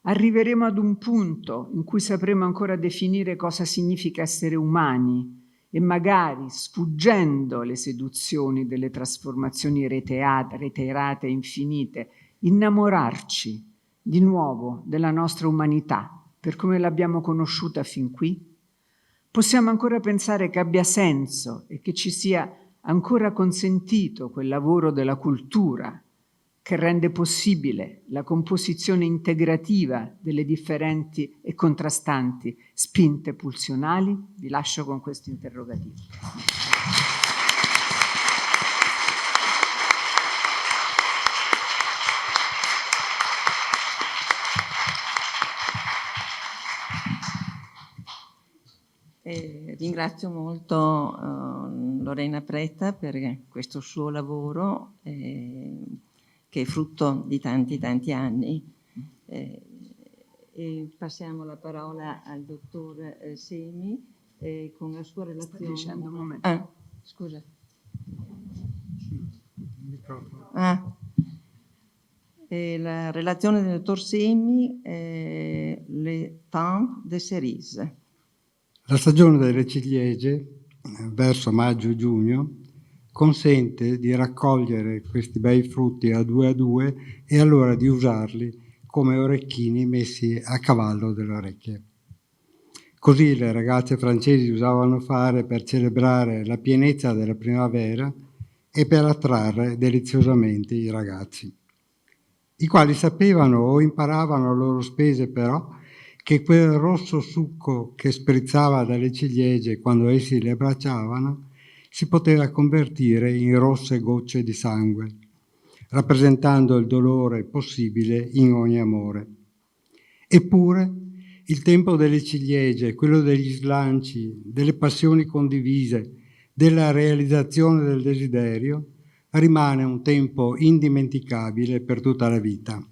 Arriveremo ad un punto in cui sapremo ancora definire cosa significa essere umani e magari, sfuggendo le seduzioni delle trasformazioni reiterate e infinite, innamorarci di nuovo della nostra umanità per come l'abbiamo conosciuta fin qui? Possiamo ancora pensare che abbia senso e che ci sia ancora consentito quel lavoro della cultura che rende possibile la composizione integrativa delle differenti e contrastanti spinte pulsionali? Vi lascio con questo interrogativo. Ringrazio molto Lorena Pretta per questo suo lavoro che è frutto di tanti anni. E passiamo la parola al dottor Semi con la sua relazione. Sto dicendo, un momento. Scusa. La relazione del dottor Semi, Le Temps de Cerise. La stagione delle ciliegie, verso maggio-giugno, consente di raccogliere questi bei frutti a due e allora di usarli come orecchini messi a cavallo delle orecchie. Così le ragazze francesi usavano fare per celebrare la pienezza della primavera e per attrarre deliziosamente i ragazzi, i quali sapevano o imparavano a loro spese però che quel rosso succo che sprizzava dalle ciliegie quando essi le abbracciavano si poteva convertire in rosse gocce di sangue, rappresentando il dolore possibile in ogni amore. Eppure il tempo delle ciliegie, quello degli slanci, delle passioni condivise, della realizzazione del desiderio, rimane un tempo indimenticabile per tutta la vita.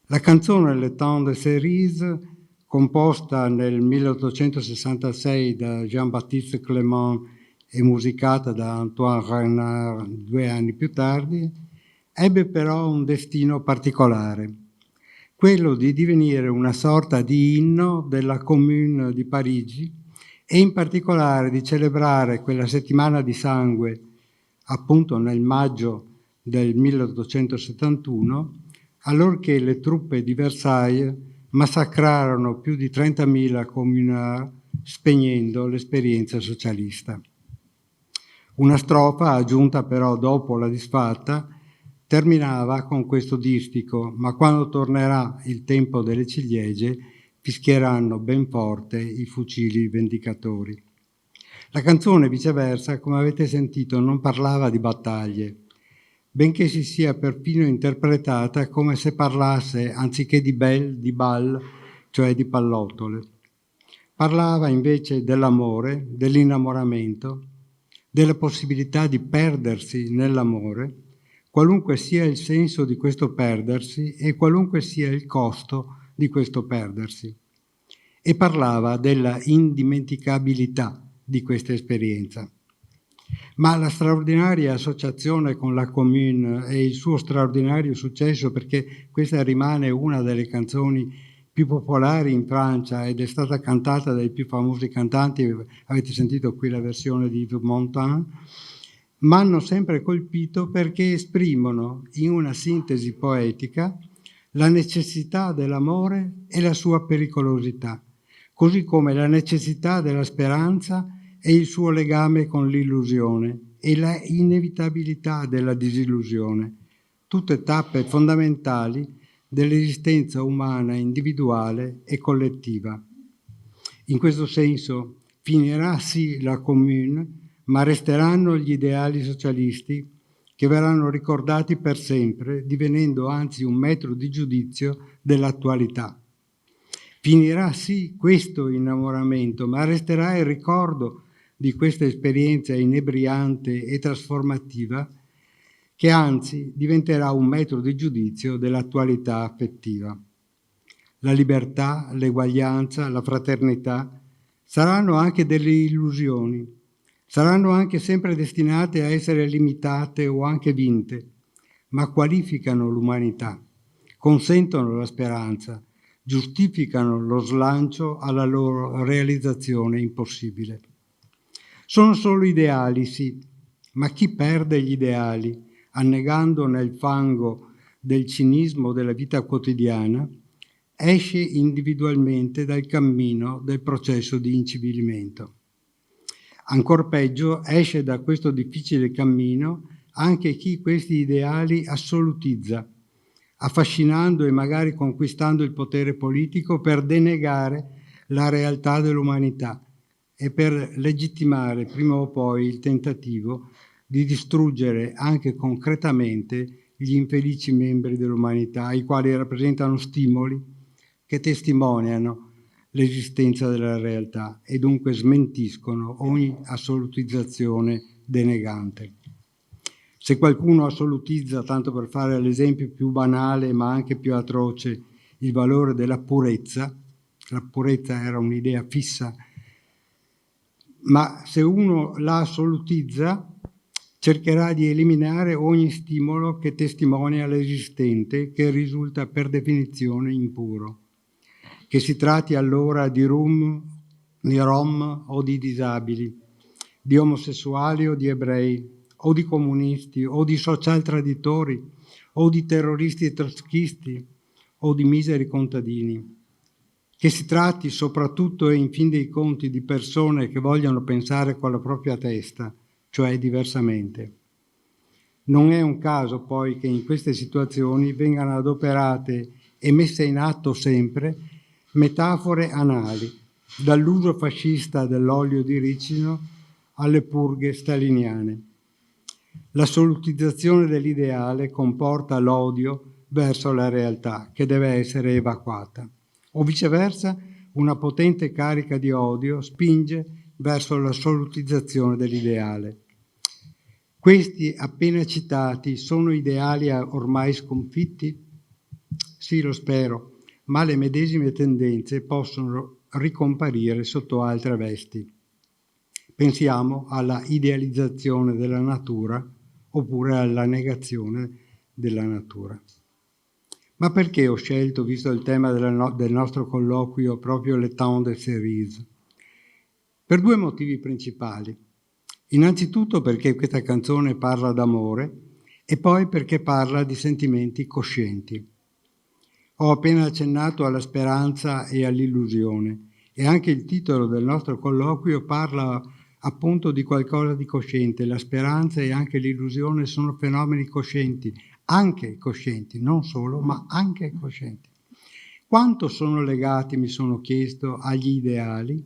La canzone Le Temps de Cerise, composta nel 1866 da Jean-Baptiste Clément e musicata da Antoine Renard 2 anni più tardi, ebbe però un destino particolare, quello di divenire una sorta di inno della Commune di Parigi e in particolare di celebrare quella settimana di sangue, appunto nel maggio del 1871, allorché le truppe di Versailles massacrarono più di 30.000 comunards spegnendo l'esperienza socialista. Una strofa, aggiunta però dopo la disfatta, terminava con questo distico: ma quando tornerà il tempo delle ciliegie fischieranno ben forte i fucili vendicatori. La canzone, viceversa, come avete sentito, non parlava di battaglie, benché si sia perfino interpretata come se parlasse, anziché di bal, cioè di pallottole. Parlava invece dell'amore, dell'innamoramento, della possibilità di perdersi nell'amore, qualunque sia il senso di questo perdersi e qualunque sia il costo di questo perdersi. E parlava della indimenticabilità di questa esperienza. Ma la straordinaria associazione con la Commune e il suo straordinario successo, perché questa rimane una delle canzoni più popolari in Francia ed è stata cantata dai più famosi cantanti, avete sentito qui la versione di Yves Montand, mi hanno sempre colpito perché esprimono in una sintesi poetica la necessità dell'amore e la sua pericolosità, così come la necessità della speranza e il suo legame con l'illusione e la inevitabilità della disillusione, tutte tappe fondamentali dell'esistenza umana individuale e collettiva. In questo senso finirà sì la Commune, ma resteranno gli ideali socialisti che verranno ricordati per sempre, divenendo anzi un metro di giudizio dell'attualità. Finirà sì questo innamoramento, ma resterà il ricordo di questa esperienza inebriante e trasformativa, che anzi diventerà un metro di giudizio dell'attualità affettiva. La libertà, l'eguaglianza, la fraternità saranno anche delle illusioni, saranno anche sempre destinate a essere limitate o anche vinte, ma qualificano l'umanità, consentono la speranza, giustificano lo slancio alla loro realizzazione impossibile. Sono solo ideali, sì, ma chi perde gli ideali, annegando nel fango del cinismo della vita quotidiana, esce individualmente dal cammino del processo di incivilimento. Ancor peggio, esce da questo difficile cammino anche chi questi ideali assolutizza, affascinando e magari conquistando il potere politico per denegare la realtà dell'umanità e per legittimare prima o poi il tentativo di distruggere anche concretamente gli infelici membri dell'umanità, i quali rappresentano stimoli che testimoniano l'esistenza della realtà e dunque smentiscono ogni assolutizzazione denegante. Se qualcuno assolutizza, tanto per fare l'esempio più banale ma anche più atroce, il valore della purezza, la purezza era un'idea fissa, ma se uno la assolutizza cercherà di eliminare ogni stimolo che testimonia l'esistente, che risulta per definizione impuro. Che si tratti allora di rom o di disabili, di omosessuali o di ebrei, o di comunisti, o di social traditori, o di terroristi e trotskisti, o di miseri contadini. Che si tratti soprattutto e in fin dei conti di persone che vogliono pensare con la propria testa, cioè diversamente. Non è un caso poi che in queste situazioni vengano adoperate e messe in atto sempre metafore anali, dall'uso fascista dell'olio di ricino alle purghe staliniane. L'assolutizzazione dell'ideale comporta l'odio verso la realtà, che deve essere evacuata. O viceversa, una potente carica di odio spinge verso l'assolutizzazione dell'ideale. Questi appena citati sono ideali ormai sconfitti? Sì, lo spero, ma le medesime tendenze possono ricomparire sotto altre vesti. Pensiamo alla idealizzazione della natura oppure alla negazione della natura. Ma perché ho scelto, visto il tema del nostro colloquio, proprio le temps de cerise? Per due motivi principali. Innanzitutto perché questa canzone parla d'amore e poi perché parla di sentimenti coscienti. Ho appena accennato alla speranza e all'illusione e anche il titolo del nostro colloquio parla appunto di qualcosa di cosciente. La speranza e anche l'illusione sono fenomeni coscienti, anche coscienti, non solo, ma anche coscienti. Quanto sono legati, mi sono chiesto, agli ideali?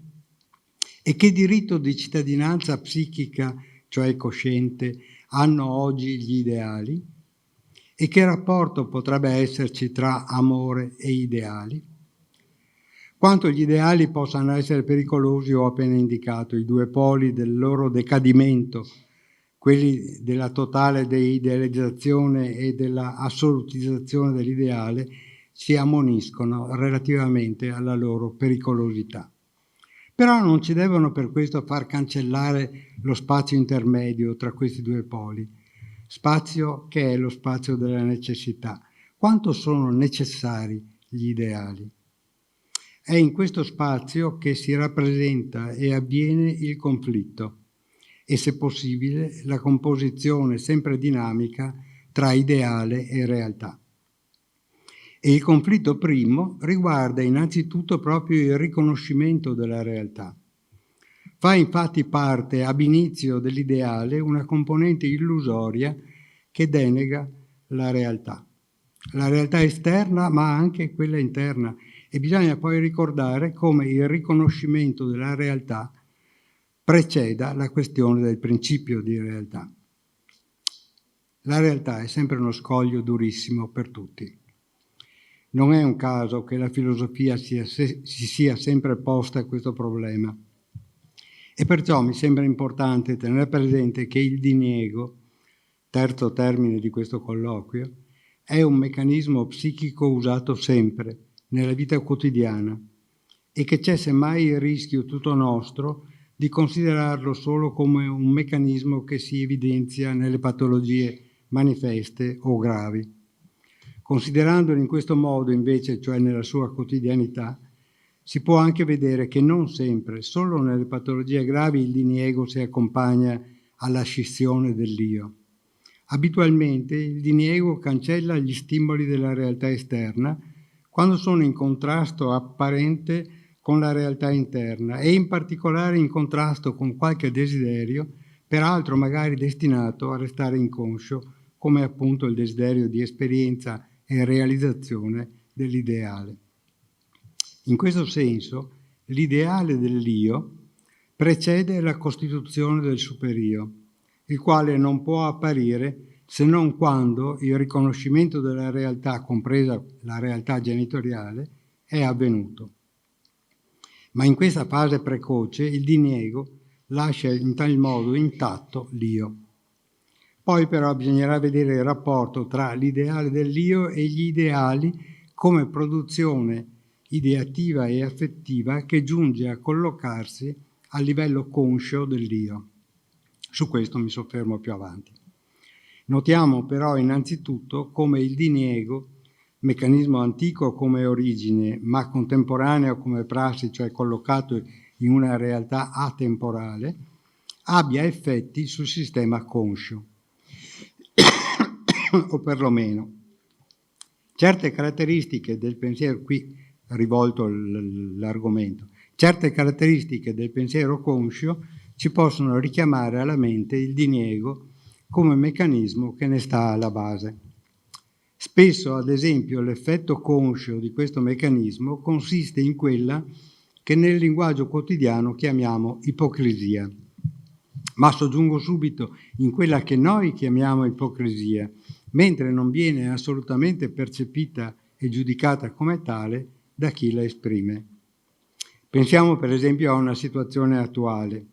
E che diritto di cittadinanza psichica, cioè cosciente, hanno oggi gli ideali? E che rapporto potrebbe esserci tra amore e ideali? Quanto gli ideali possano essere pericolosi ho appena indicato, i due poli del loro decadimento, quelli della totale deidealizzazione e della assolutizzazione dell'ideale, si ammoniscono relativamente alla loro pericolosità. Però non ci devono per questo far cancellare lo spazio intermedio tra questi due poli, spazio che è lo spazio della necessità. Quanto sono necessari gli ideali? È in questo spazio che si rappresenta e avviene il conflitto e, se possibile, la composizione sempre dinamica tra ideale e realtà. E il conflitto primo riguarda innanzitutto proprio il riconoscimento della realtà. Fa infatti parte ab inizio dell'ideale una componente illusoria che denega la realtà esterna ma anche quella interna, e bisogna poi ricordare come il riconoscimento della realtà preceda la questione del principio di realtà. La realtà è sempre uno scoglio durissimo per tutti. Non è un caso che la filosofia si sia sempre posta a questo problema. E perciò mi sembra importante tenere presente che il diniego, terzo termine di questo colloquio, è un meccanismo psichico usato sempre, nella vita quotidiana, e che c'è semmai il rischio tutto nostro di considerarlo solo come un meccanismo che si evidenzia nelle patologie manifeste o gravi. Considerandolo in questo modo, invece, cioè nella sua quotidianità, si può anche vedere che non sempre, solo nelle patologie gravi, il diniego si accompagna alla scissione dell'io. Abitualmente il diniego cancella gli stimoli della realtà esterna quando sono in contrasto apparente con la realtà interna e in particolare in contrasto con qualche desiderio, peraltro magari destinato a restare inconscio, come appunto il desiderio di esperienza e realizzazione dell'ideale. In questo senso, l'ideale dell'io precede la costituzione del superio, il quale non può apparire se non quando il riconoscimento della realtà, compresa la realtà genitoriale, è avvenuto. ma in questa fase precoce il diniego lascia in tal modo intatto l'io. Poi però bisognerà vedere il rapporto tra l'ideale dell'io e gli ideali come produzione ideativa e affettiva che giunge a collocarsi a livello conscio dell'io. Su questo mi soffermo più avanti. Notiamo però innanzitutto come il diniego, meccanismo antico come origine, ma contemporaneo come prassi, cioè collocato in una realtà atemporale, abbia effetti sul sistema conscio, o perlomeno certe caratteristiche del pensiero, qui rivolto l'argomento, certe caratteristiche del pensiero conscio ci possono richiamare alla mente il diniego come meccanismo che ne sta alla base. Spesso, ad esempio, l'effetto conscio di questo meccanismo consiste in quella che nel linguaggio quotidiano chiamiamo ipocrisia. Ma soggiungo subito in quella che noi chiamiamo ipocrisia, mentre non viene assolutamente percepita e giudicata come tale da chi la esprime. Pensiamo per esempio a una situazione attuale.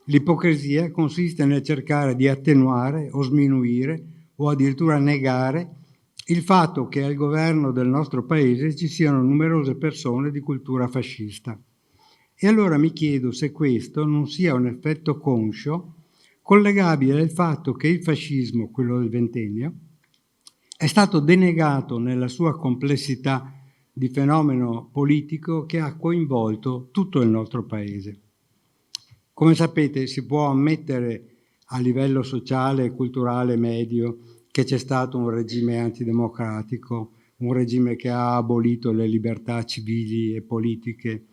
L'ipocrisia consiste nel cercare di attenuare o sminuire o addirittura negare il fatto che al governo del nostro paese ci siano numerose persone di cultura fascista. E allora mi chiedo se questo non sia un effetto conscio collegabile al fatto che il fascismo, quello del ventennio, è stato denegato nella sua complessità di fenomeno politico che ha coinvolto tutto il nostro paese. Come sapete, si può ammettere a livello sociale e culturale medio che c'è stato un regime antidemocratico, un regime che ha abolito le libertà civili e politiche,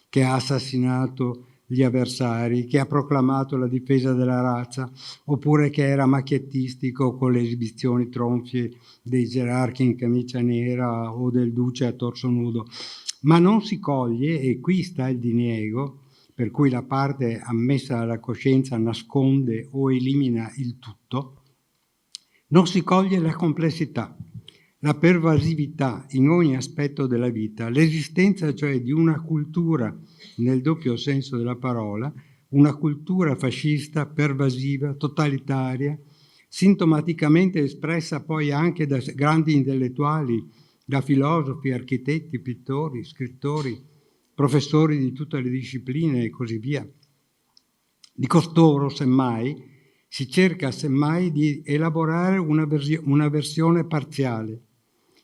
che ha assassinato gli avversari, che ha proclamato la difesa della razza, oppure che era macchiettistico con le esibizioni tronfie dei gerarchi in camicia nera o del duce a torso nudo. Ma non si coglie, e qui sta il diniego, per cui la parte ammessa alla coscienza nasconde o elimina il tutto, non si coglie la complessità, la pervasività in ogni aspetto della vita, l'esistenza cioè di una cultura, nel doppio senso della parola, una cultura fascista, pervasiva, totalitaria, sintomaticamente espressa poi anche da grandi intellettuali, da filosofi, architetti, pittori, scrittori, professori di tutte le discipline e così via. Di costoro, semmai, si cerca semmai di elaborare una versione parziale.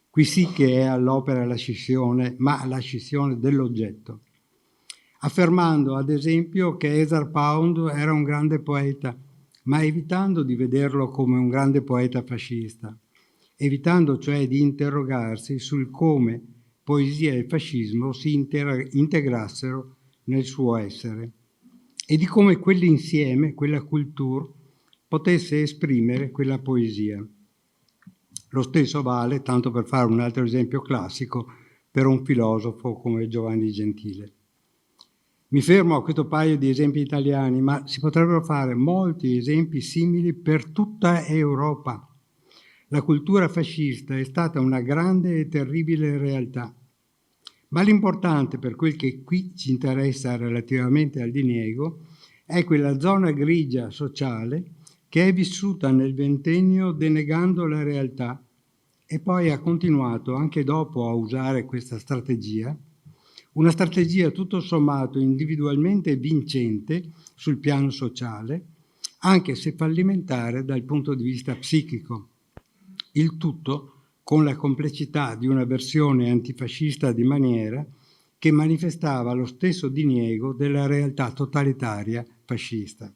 Qui sì che è all'opera la scissione, ma la scissione dell'oggetto. Affermando, ad esempio, che Ezra Pound era un grande poeta, ma evitando di vederlo come un grande poeta fascista, evitando cioè di interrogarsi sul come poesia e fascismo si integrassero nel suo essere e di come quell'insieme, quella cultura, potesse esprimere quella poesia. Lo stesso vale, tanto per fare un altro esempio classico, per un filosofo come Giovanni Gentile. Mi fermo a questo paio di esempi italiani, ma si potrebbero fare molti esempi simili per tutta Europa. La cultura fascista è stata una grande e terribile realtà, ma l'importante per quel che qui ci interessa relativamente al diniego è quella zona grigia sociale che è vissuta nel ventennio denegando la realtà e poi ha continuato anche dopo a usare questa strategia, una strategia tutto sommato individualmente vincente sul piano sociale, anche se fallimentare dal punto di vista psichico. Il tutto con la complessità di una versione antifascista di maniera che manifestava lo stesso diniego della realtà totalitaria fascista.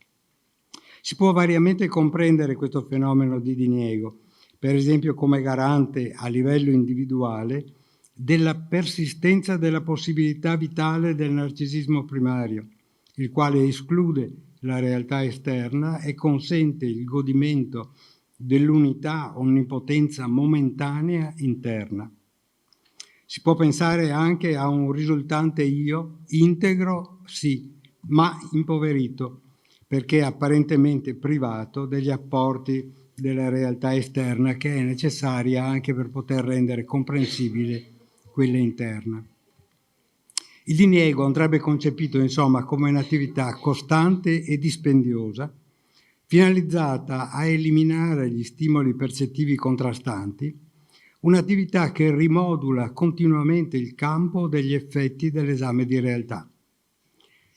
Si può variamente comprendere questo fenomeno di diniego, per esempio come garante a livello individuale della persistenza della possibilità vitale del narcisismo primario, il quale esclude la realtà esterna e consente il godimento dell'unità onnipotenza momentanea interna. Si può pensare anche a un risultante io integro, sì, ma impoverito, perché apparentemente privato degli apporti della realtà esterna che è necessaria anche per poter rendere comprensibile quella interna. Il diniego andrebbe concepito, insomma, come un'attività costante e dispendiosa, finalizzata a eliminare gli stimoli percettivi contrastanti, un'attività che rimodula continuamente il campo degli effetti dell'esame di realtà.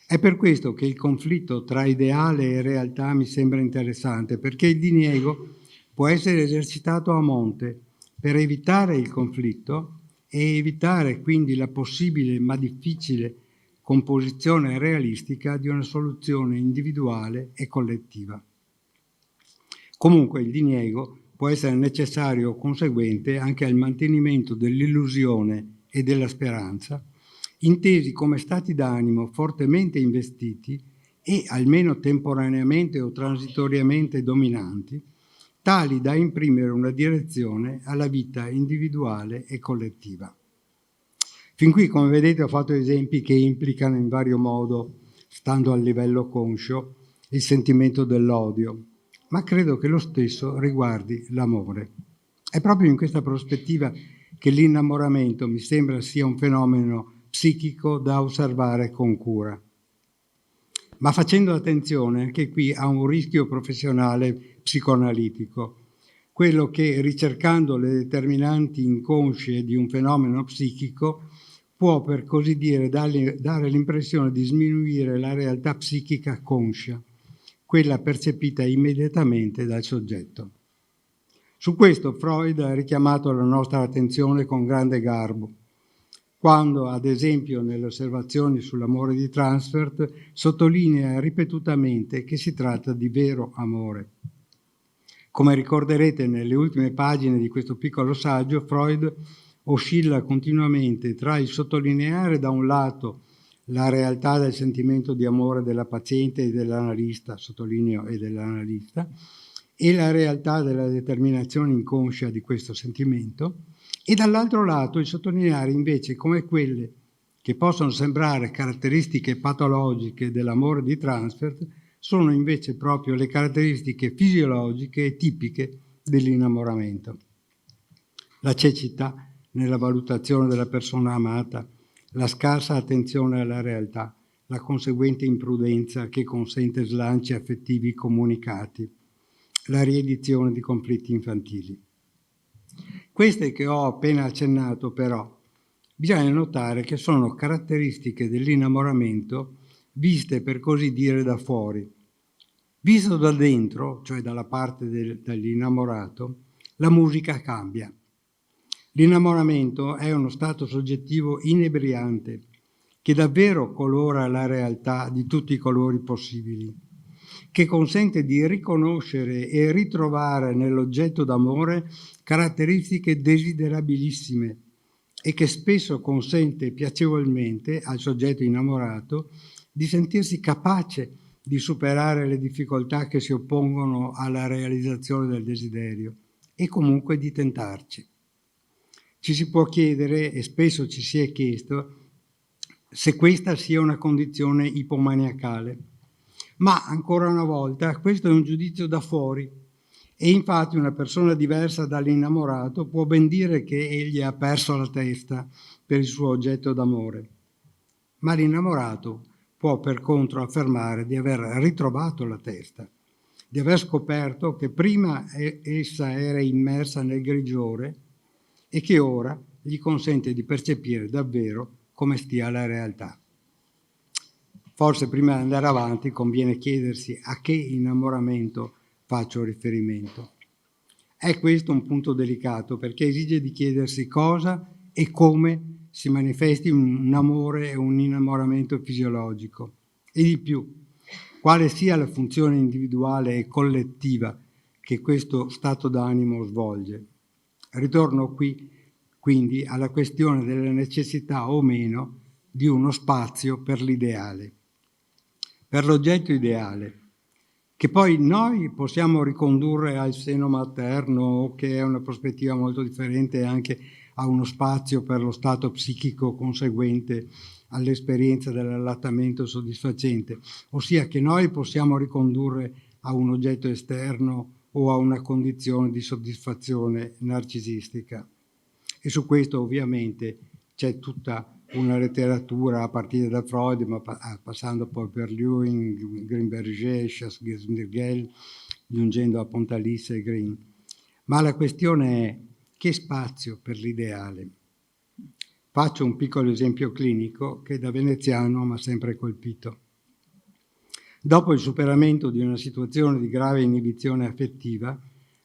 È per questo che il conflitto tra ideale e realtà mi sembra interessante, perché il diniego può essere esercitato a monte per evitare il conflitto e evitare quindi la possibile ma difficile composizione realistica di una soluzione individuale e collettiva. Comunque il diniego può essere necessario o conseguente anche al mantenimento dell'illusione e della speranza, intesi come stati d'animo fortemente investiti e, almeno temporaneamente o transitoriamente dominanti, tali da imprimere una direzione alla vita individuale e collettiva. Fin qui, come vedete, ho fatto esempi che implicano in vario modo, stando al livello conscio, il sentimento dell'odio, ma credo che lo stesso riguardi l'amore. È proprio in questa prospettiva che l'innamoramento mi sembra sia un fenomeno psichico da osservare con cura. Ma facendo attenzione anche qui a un rischio professionale psicoanalitico, quello che, ricercando le determinanti inconscie di un fenomeno psichico, può per così dire dare l'impressione di sminuire la realtà psichica conscia, quella percepita immediatamente dal soggetto. Su questo Freud ha richiamato la nostra attenzione con grande garbo, quando, ad esempio, nelle osservazioni sull'amore di Transfert, sottolinea ripetutamente che si tratta di vero amore. Come ricorderete nelle ultime pagine di questo piccolo saggio, Freud oscilla continuamente tra il sottolineare da un lato la realtà del sentimento di amore della paziente e dell'analista, sottolineo e dell'analista, e la realtà della determinazione inconscia di questo sentimento, e dall'altro lato il sottolineare invece come quelle che possono sembrare caratteristiche patologiche dell'amore di Transfert sono invece proprio le caratteristiche fisiologiche e tipiche dell'innamoramento. La cecità nella valutazione della persona amata, la scarsa attenzione alla realtà, la conseguente imprudenza che consente slanci affettivi comunicati, la riedizione di conflitti infantili. Queste che ho appena accennato, però, bisogna notare che sono caratteristiche dell'innamoramento viste per così dire da fuori. Visto da dentro, cioè dalla parte dell'innamorato, la musica cambia. L'innamoramento è uno stato soggettivo inebriante che davvero colora la realtà di tutti i colori possibili, che consente di riconoscere e ritrovare nell'oggetto d'amore caratteristiche desiderabilissime e che spesso consente piacevolmente al soggetto innamorato di sentirsi capace di superare le difficoltà che si oppongono alla realizzazione del desiderio e comunque di tentarci. Ci si può chiedere, e spesso ci si è chiesto, se questa sia una condizione ipomaniacale. Ma, ancora una volta, questo è un giudizio da fuori e infatti una persona diversa dall'innamorato può ben dire che egli ha perso la testa per il suo oggetto d'amore. Ma l'innamorato può per contro affermare di aver ritrovato la testa, di aver scoperto che prima essa era immersa nel grigiore e che ora gli consente di percepire davvero come stia la realtà. Forse prima di andare avanti conviene chiedersi a che innamoramento faccio riferimento. È questo un punto delicato perché esige di chiedersi cosa e come si manifesti un amore e un innamoramento fisiologico e di più, quale sia la funzione individuale e collettiva che questo stato d'animo svolge. Ritorno qui quindi alla questione della necessità o meno di uno spazio per l'ideale, per l'oggetto ideale, che poi noi possiamo ricondurre al seno materno, che è una prospettiva molto differente anche a uno spazio per lo stato psichico conseguente all'esperienza dell'allattamento soddisfacente, ossia che noi possiamo ricondurre a un oggetto esterno o a una condizione di soddisfazione narcisistica. E su questo ovviamente c'è tutta una letteratura a partire da Freud, ma passando poi per Lewin, Grimberger, Chasles-Mirguel, giungendo a Pontalisse e Green. Ma la questione è: che spazio per l'ideale? Faccio un piccolo esempio clinico che da veneziano mi ha sempre colpito. Dopo il superamento di una situazione di grave inibizione affettiva,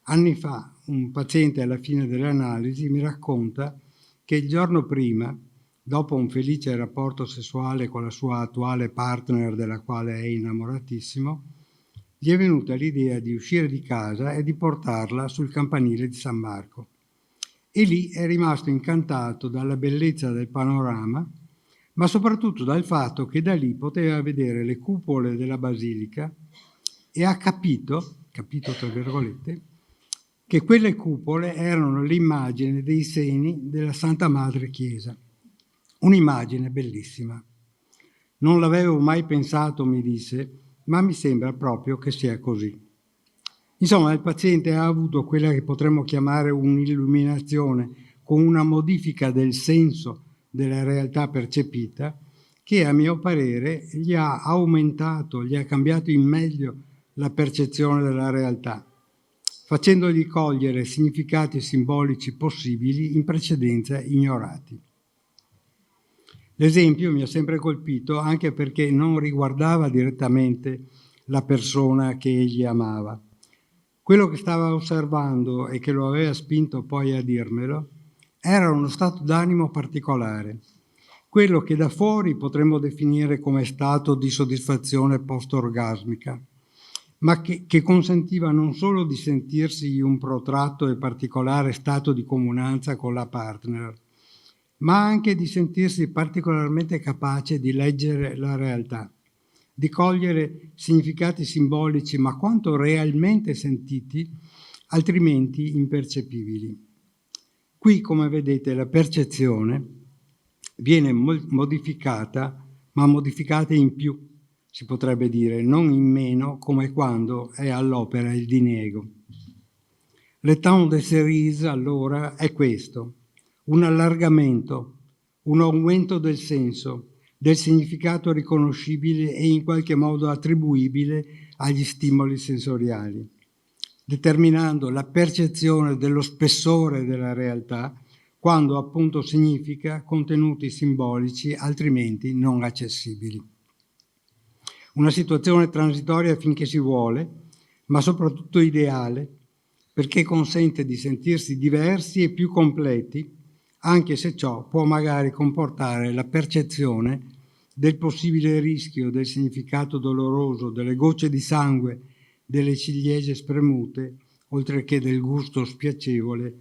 anni fa un paziente alla fine dell'analisi mi racconta che il giorno prima, dopo un felice rapporto sessuale con la sua attuale partner della quale è innamoratissimo, gli è venuta l'idea di uscire di casa e di portarla sul campanile di San Marco. E lì è rimasto incantato dalla bellezza del panorama, ma soprattutto dal fatto che da lì poteva vedere le cupole della basilica e ha capito tra virgolette, che quelle cupole erano l'immagine dei seni della Santa Madre Chiesa. Un'immagine bellissima. Non l'avevo mai pensato, mi disse, ma mi sembra proprio che sia così. Insomma, il paziente ha avuto quella che potremmo chiamare un'illuminazione con una modifica del senso della realtà percepita che, a mio parere, gli ha aumentato, gli ha cambiato in meglio la percezione della realtà, facendogli cogliere significati simbolici possibili in precedenza ignorati. L'esempio mi ha sempre colpito anche perché non riguardava direttamente la persona che egli amava. Quello che stava osservando e che lo aveva spinto poi a dirmelo era uno stato d'animo particolare, quello che da fuori potremmo definire come stato di soddisfazione post-orgasmica, ma che consentiva non solo di sentirsi in un protratto e particolare stato di comunanza con la partner, ma anche di sentirsi particolarmente capace di leggere la realtà, di cogliere significati simbolici, ma quanto realmente sentiti, altrimenti impercepibili. Qui, come vedete, la percezione viene modificata, ma modificata in più, si potrebbe dire, non in meno, come quando è all'opera il diniego. Le temps de cerise, allora, è questo: un allargamento, un aumento del senso, del significato riconoscibile e in qualche modo attribuibile agli stimoli sensoriali, determinando la percezione dello spessore della realtà, quando appunto significa contenuti simbolici altrimenti non accessibili. Una situazione transitoria finché si vuole, ma soprattutto ideale, perché consente di sentirsi diversi e più completi, anche se ciò può magari comportare la percezione del possibile rischio del significato doloroso delle gocce di sangue delle ciliegie spremute, oltre che del gusto spiacevole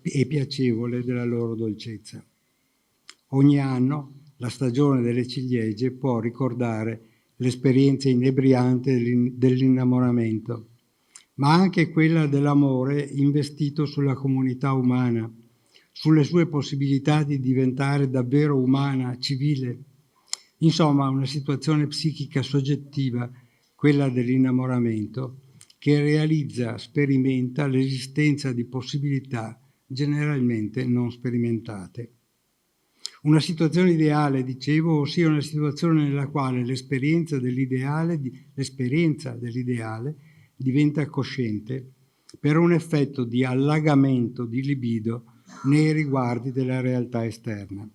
e piacevole della loro dolcezza. Ogni anno la stagione delle ciliegie può ricordare l'esperienza inebriante dell'innamoramento, ma anche quella dell'amore investito sulla comunità umana, sulle sue possibilità di diventare davvero umana, civile. Insomma, una situazione psichica soggettiva, quella dell'innamoramento, che realizza, sperimenta l'esistenza di possibilità generalmente non sperimentate. Una situazione ideale, dicevo, ossia una situazione nella quale l'esperienza dell'ideale diventa cosciente per un effetto di allagamento di libido nei riguardi della realtà esterna.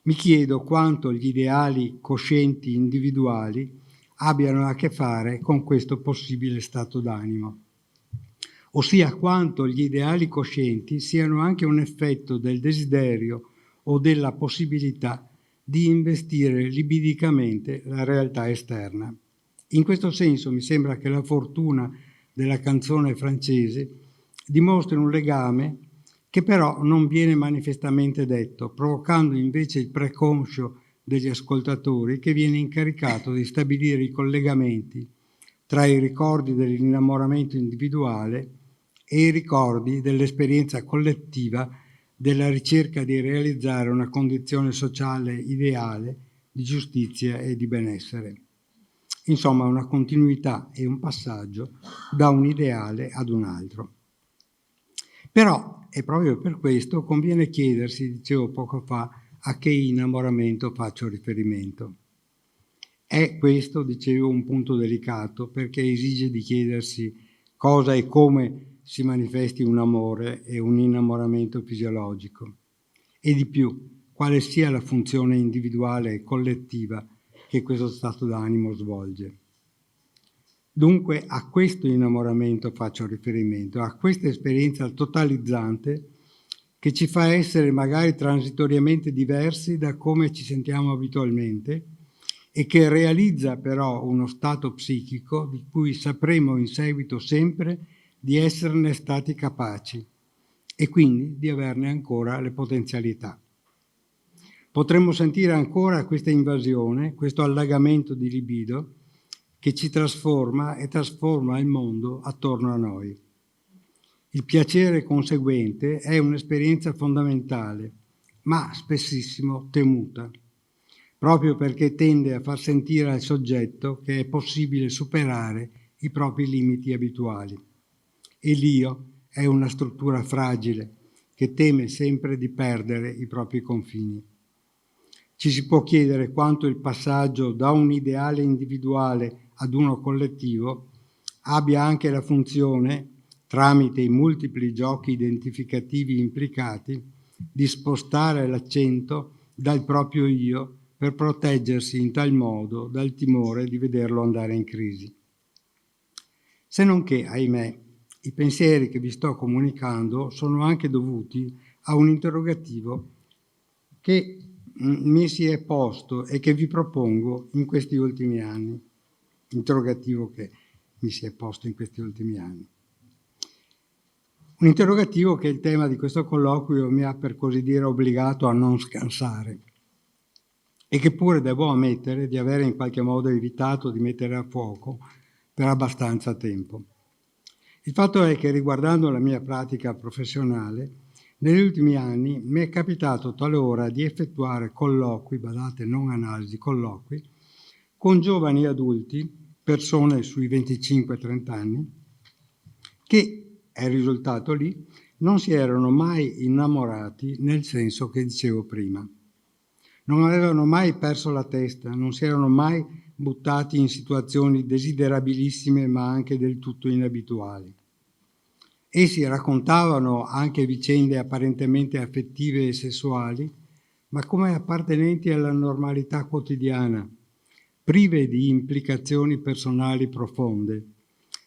Mi chiedo quanto gli ideali coscienti individuali abbiano a che fare con questo possibile stato d'animo, ossia quanto gli ideali coscienti siano anche un effetto del desiderio o della possibilità di investire libidicamente la realtà esterna. In questo senso mi sembra che la fortuna della canzone francese dimostri un legame che però non viene manifestamente detto, provocando invece il preconscio degli ascoltatori, che viene incaricato di stabilire i collegamenti tra i ricordi dell'innamoramento individuale e i ricordi dell'esperienza collettiva della ricerca di realizzare una condizione sociale ideale di giustizia e di benessere. Insomma, una continuità e un passaggio da un ideale ad un altro. Però, e proprio per questo, conviene chiedersi, dicevo poco fa, a che innamoramento faccio riferimento. È questo, dicevo, un punto delicato perché esige di chiedersi cosa e come si manifesti un amore e un innamoramento fisiologico e di più, quale sia la funzione individuale e collettiva che questo stato d'animo svolge. Dunque a questo innamoramento faccio riferimento, a questa esperienza totalizzante che ci fa essere magari transitoriamente diversi da come ci sentiamo abitualmente e che realizza però uno stato psichico di cui sapremo in seguito sempre di esserne stati capaci e quindi di averne ancora le potenzialità. Potremmo sentire ancora questa invasione, questo allagamento di libido che ci trasforma e trasforma il mondo attorno a noi. Il piacere conseguente è un'esperienza fondamentale, ma spessissimo temuta, proprio perché tende a far sentire al soggetto che è possibile superare i propri limiti abituali. E l'io è una struttura fragile che teme sempre di perdere i propri confini. Ci si può chiedere quanto il passaggio da un ideale individuale ad uno collettivo abbia anche la funzione, tramite i multipli giochi identificativi implicati, di spostare l'accento dal proprio io per proteggersi in tal modo dal timore di vederlo andare in crisi. Se non che, ahimè, i pensieri che vi sto comunicando sono anche dovuti a un interrogativo che mi si è posto e che vi propongo in questi ultimi anni. Interrogativo che mi si è posto in questi ultimi anni. Un interrogativo che il tema di questo colloquio mi ha, per così dire, obbligato a non scansare e che pure devo ammettere di avere in qualche modo evitato di mettere a fuoco per abbastanza tempo. Il fatto è che, riguardando la mia pratica professionale, negli ultimi anni mi è capitato talora di effettuare colloqui, badate, non analisi, colloqui, con giovani adulti, persone sui 25-30 anni, che, è risultato lì, non si erano mai innamorati nel senso che dicevo prima. Non avevano mai perso la testa, non si erano mai buttati in situazioni desiderabilissime ma anche del tutto inabituali. Essi raccontavano anche vicende apparentemente affettive e sessuali, ma come appartenenti alla normalità quotidiana, prive di implicazioni personali profonde,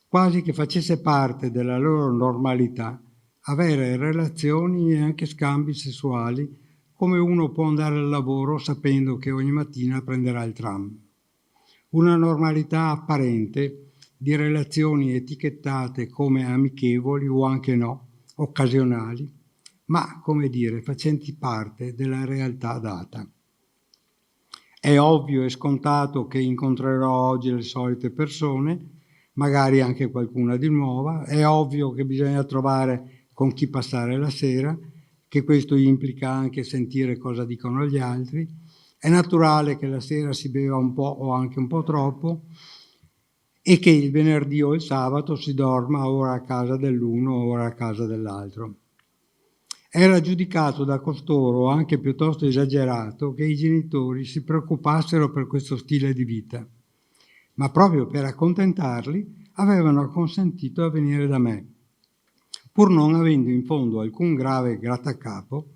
quasi che facesse parte della loro normalità avere relazioni e anche scambi sessuali come uno può andare al lavoro sapendo che ogni mattina prenderà il tram. Una normalità apparente di relazioni etichettate come amichevoli o anche no, occasionali, ma, come dire, facenti parte della realtà data. È ovvio e scontato che incontrerò oggi le solite persone, magari anche qualcuna di nuova, è ovvio che bisogna trovare con chi passare la sera, che questo implica anche sentire cosa dicono gli altri, è naturale che la sera si beva un po' o anche un po' troppo, e che il venerdì o il sabato si dorma ora a casa dell'uno, ora a casa dell'altro. Era giudicato da costoro anche piuttosto esagerato che i genitori si preoccupassero per questo stile di vita, ma proprio per accontentarli avevano consentito a venire da me, pur non avendo in fondo alcun grave grattacapo,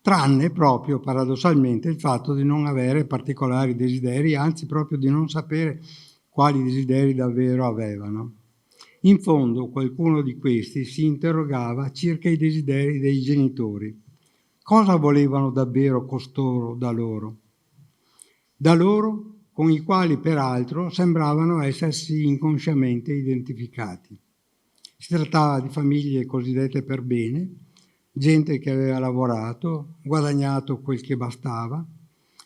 tranne proprio paradossalmente il fatto di non avere particolari desideri, anzi proprio di non sapere quali desideri davvero avevano. In fondo qualcuno di questi si interrogava circa i desideri dei genitori. Cosa volevano davvero costoro da loro? Da loro, con i quali peraltro sembravano essersi inconsciamente identificati. Si trattava di famiglie cosiddette per bene, gente che aveva lavorato, guadagnato quel che bastava,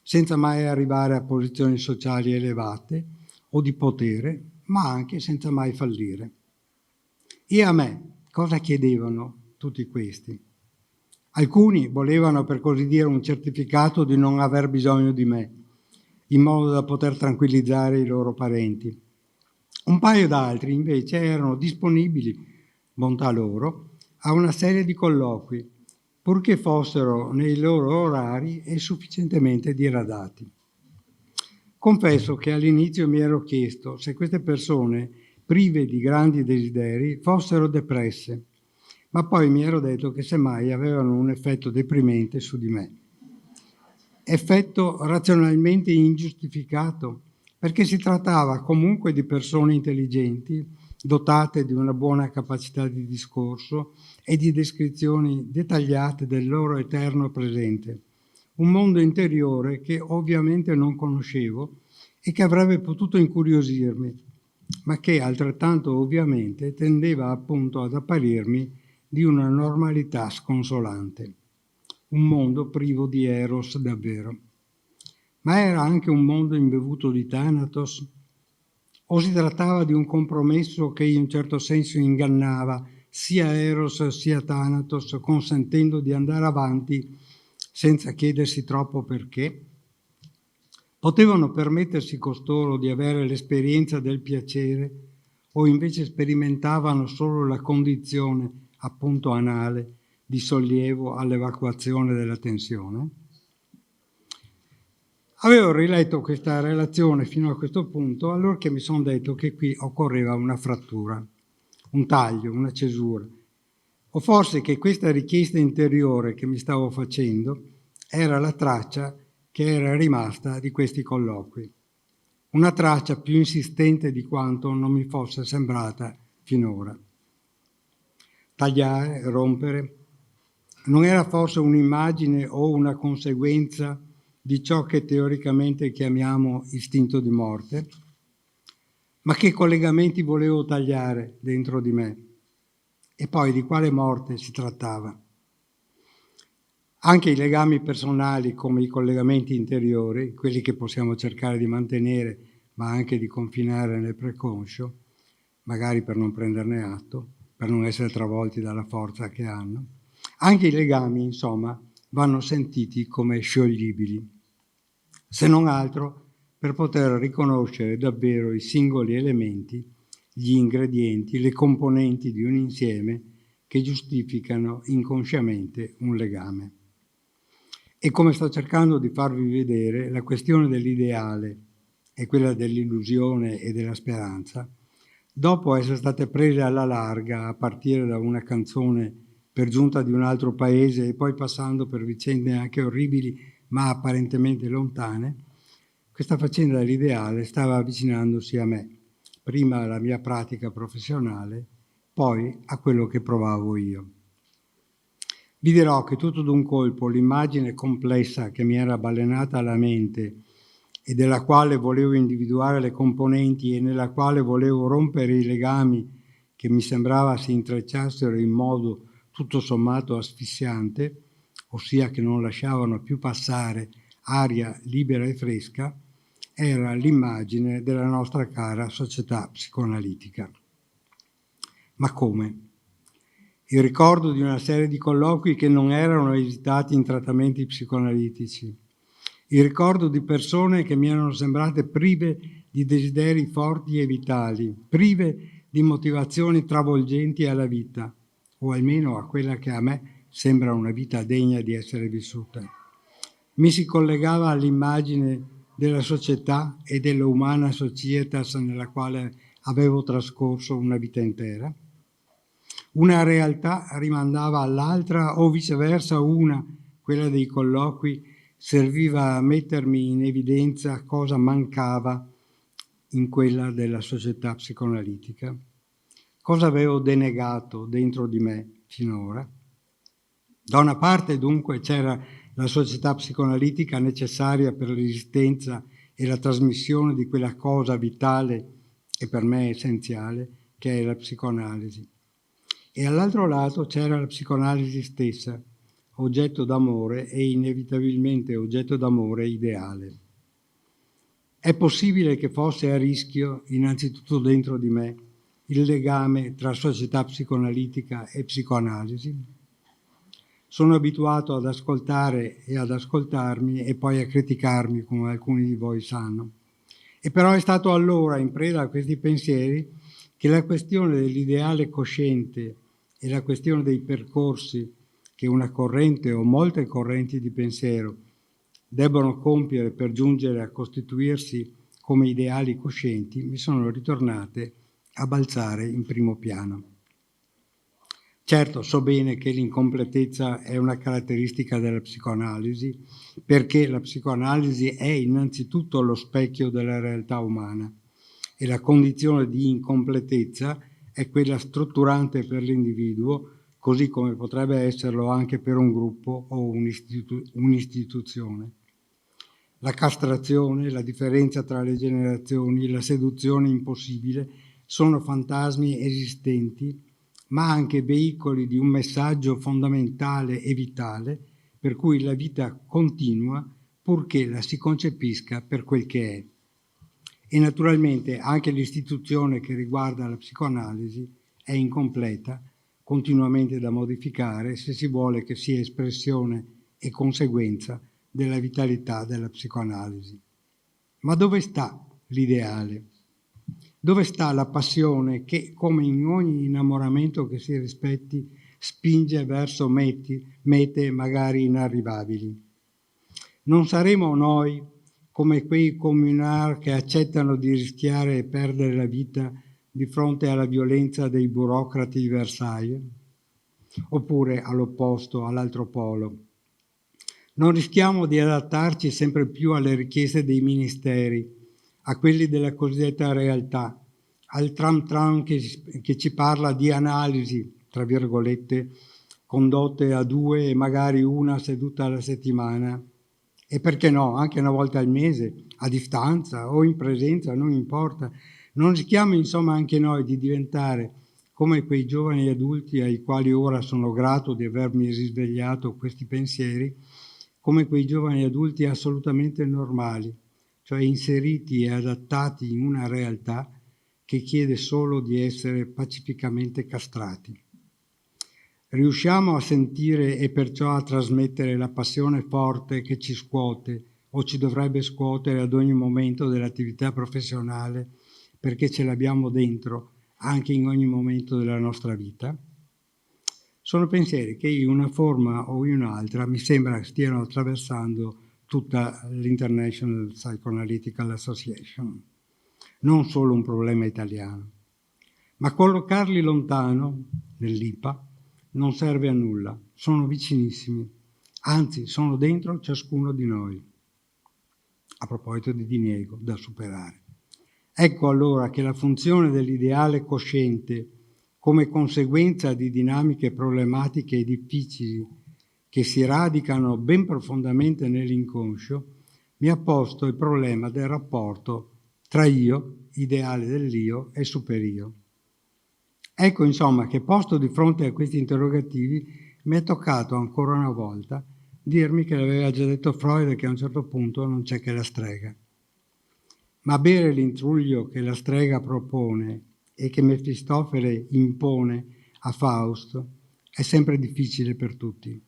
senza mai arrivare a posizioni sociali elevate o di potere, ma anche senza mai fallire. E a me cosa chiedevano tutti questi? Alcuni volevano, per così dire, un certificato di non aver bisogno di me, in modo da poter tranquillizzare i loro parenti. Un paio d'altri invece erano disponibili, bontà loro, a una serie di colloqui purché fossero nei loro orari e sufficientemente diradati. Confesso che all'inizio mi ero chiesto se queste persone, prive di grandi desideri, fossero depresse, ma poi mi ero detto che semmai avevano un effetto deprimente su di me. Effetto razionalmente ingiustificato, perché si trattava comunque di persone intelligenti, dotate di una buona capacità di discorso e di descrizioni dettagliate del loro eterno presente, un mondo interiore che ovviamente non conoscevo e che avrebbe potuto incuriosirmi, ma che altrettanto ovviamente tendeva appunto ad apparirmi di una normalità sconsolante. Un mondo privo di eros davvero. Ma era anche un mondo imbevuto di Thanatos? O si trattava di un compromesso che in un certo senso ingannava sia Eros sia Thanatos, consentendo di andare avanti senza chiedersi troppo perché? Potevano permettersi costoro di avere l'esperienza del piacere o invece sperimentavano solo la condizione, appunto anale, di sollievo all'evacuazione della tensione? Avevo riletto questa relazione fino a questo punto, allorché mi sono detto che qui occorreva una frattura, un taglio, una cesura, o forse che questa richiesta interiore che mi stavo facendo era la traccia che era rimasta di questi colloqui, una traccia più insistente di quanto non mi fosse sembrata finora. Tagliare, rompere, non era forse un'immagine o una conseguenza di ciò che teoricamente chiamiamo istinto di morte? Ma che collegamenti volevo tagliare dentro di me? E poi di quale morte si trattava? Anche i legami personali, come i collegamenti interiori, quelli che possiamo cercare di mantenere, ma anche di confinare nel preconscio, magari per non prenderne atto, per non essere travolti dalla forza che hanno, anche i legami, insomma, vanno sentiti come scioglibili, se non altro per poter riconoscere davvero i singoli elementi, gli ingredienti, le componenti di un insieme che giustificano inconsciamente un legame. E come sto cercando di farvi vedere, la questione dell'ideale e quella dell'illusione e della speranza, dopo essere state prese alla larga a partire da una canzone per giunta di un altro paese e poi passando per vicende anche orribili ma apparentemente lontane, questa faccenda dell'ideale stava avvicinandosi a me, prima alla mia pratica professionale, poi a quello che provavo io. Vi dirò che tutto d'un colpo l'immagine complessa che mi era balenata alla mente e della quale volevo individuare le componenti e nella quale volevo rompere i legami che mi sembrava si intrecciassero in modo tutto sommato asfissiante, ossia che non lasciavano più passare aria libera e fresca, era l'immagine della nostra cara società psicoanalitica. Ma come? Il ricordo di una serie di colloqui che non erano esitati in trattamenti psicoanalitici, il ricordo di persone che mi erano sembrate prive di desideri forti e vitali, prive di motivazioni travolgenti alla vita, o almeno a quella che a me sembra una vita degna di essere vissuta. Mi si collegava all'immagine della società e dell'umana societas nella quale avevo trascorso una vita intera. Una realtà rimandava all'altra o viceversa una, quella dei colloqui, serviva a mettermi in evidenza cosa mancava in quella della società psicoanalitica. Cosa avevo denegato dentro di me finora? Da una parte dunque c'era la società psicoanalitica necessaria per l'esistenza e la trasmissione di quella cosa vitale e per me essenziale che è la psicoanalisi. E all'altro lato c'era la psicoanalisi stessa, oggetto d'amore e inevitabilmente oggetto d'amore ideale. È possibile che fosse a rischio, innanzitutto dentro di me, il legame tra società psicoanalitica e psicoanalisi? Sono abituato ad ascoltare e ad ascoltarmi e poi a criticarmi, come alcuni di voi sanno. E però è stato allora, in preda a questi pensieri, che la questione dell'ideale cosciente e la questione dei percorsi che una corrente o molte correnti di pensiero debbono compiere per giungere a costituirsi come ideali coscienti, mi sono ritornate a balzare in primo piano. Certo, so bene che l'incompletezza è una caratteristica della psicoanalisi, perché la psicoanalisi è innanzitutto lo specchio della realtà umana e la condizione di incompletezza è quella strutturante per l'individuo, così come potrebbe esserlo anche per un gruppo o un'istituzione. La castrazione, la differenza tra le generazioni, la seduzione impossibile sono fantasmi esistenti, ma anche veicoli di un messaggio fondamentale e vitale per cui la vita continua purché la si concepisca per quel che è. E naturalmente anche l'istituzione che riguarda la psicoanalisi è incompleta, continuamente da modificare se si vuole che sia espressione e conseguenza della vitalità della psicoanalisi. Ma dove sta l'ideale? Dove sta la passione che, come in ogni innamoramento che si rispetti, spinge verso mete magari inarrivabili? Non saremo noi come quei comunari che accettano di rischiare e perdere la vita di fronte alla violenza dei burocrati di Versailles? Oppure all'opposto, all'altro polo? Non rischiamo di adattarci sempre più alle richieste dei ministeri, a quelli della cosiddetta realtà, al tram tram che ci parla di analisi, tra virgolette, condotte a 2 e magari una seduta alla settimana, e perché no, anche una volta al mese, a distanza o in presenza, non importa. Non rischiamo insomma anche noi di diventare come quei giovani adulti ai quali ora sono grato di avermi risvegliato questi pensieri, come quei giovani adulti assolutamente normali, cioè inseriti e adattati in una realtà che chiede solo di essere pacificamente castrati. Riusciamo a sentire e perciò a trasmettere la passione forte che ci scuote o ci dovrebbe scuotere ad ogni momento dell'attività professionale, perché ce l'abbiamo dentro anche in ogni momento della nostra vita? Sono pensieri che in una forma o in un'altra mi sembra stiano attraversando tutta l'International Psychoanalytical Association, non solo un problema italiano. Ma collocarli lontano, nell'IPA, non serve a nulla, sono vicinissimi, anzi sono dentro ciascuno di noi. A proposito di diniego da superare. Ecco allora che la funzione dell'ideale cosciente come conseguenza di dinamiche problematiche e difficili che si radicano ben profondamente nell'inconscio, mi ha posto il problema del rapporto tra io, ideale dell'io, e superio. Ecco insomma che posto di fronte a questi interrogativi mi è toccato ancora una volta dirmi che l'aveva già detto Freud che a un certo punto non c'è che la strega. Ma bere l'intruglio che la strega propone e che Mefistofele impone a Faust è sempre difficile per tutti.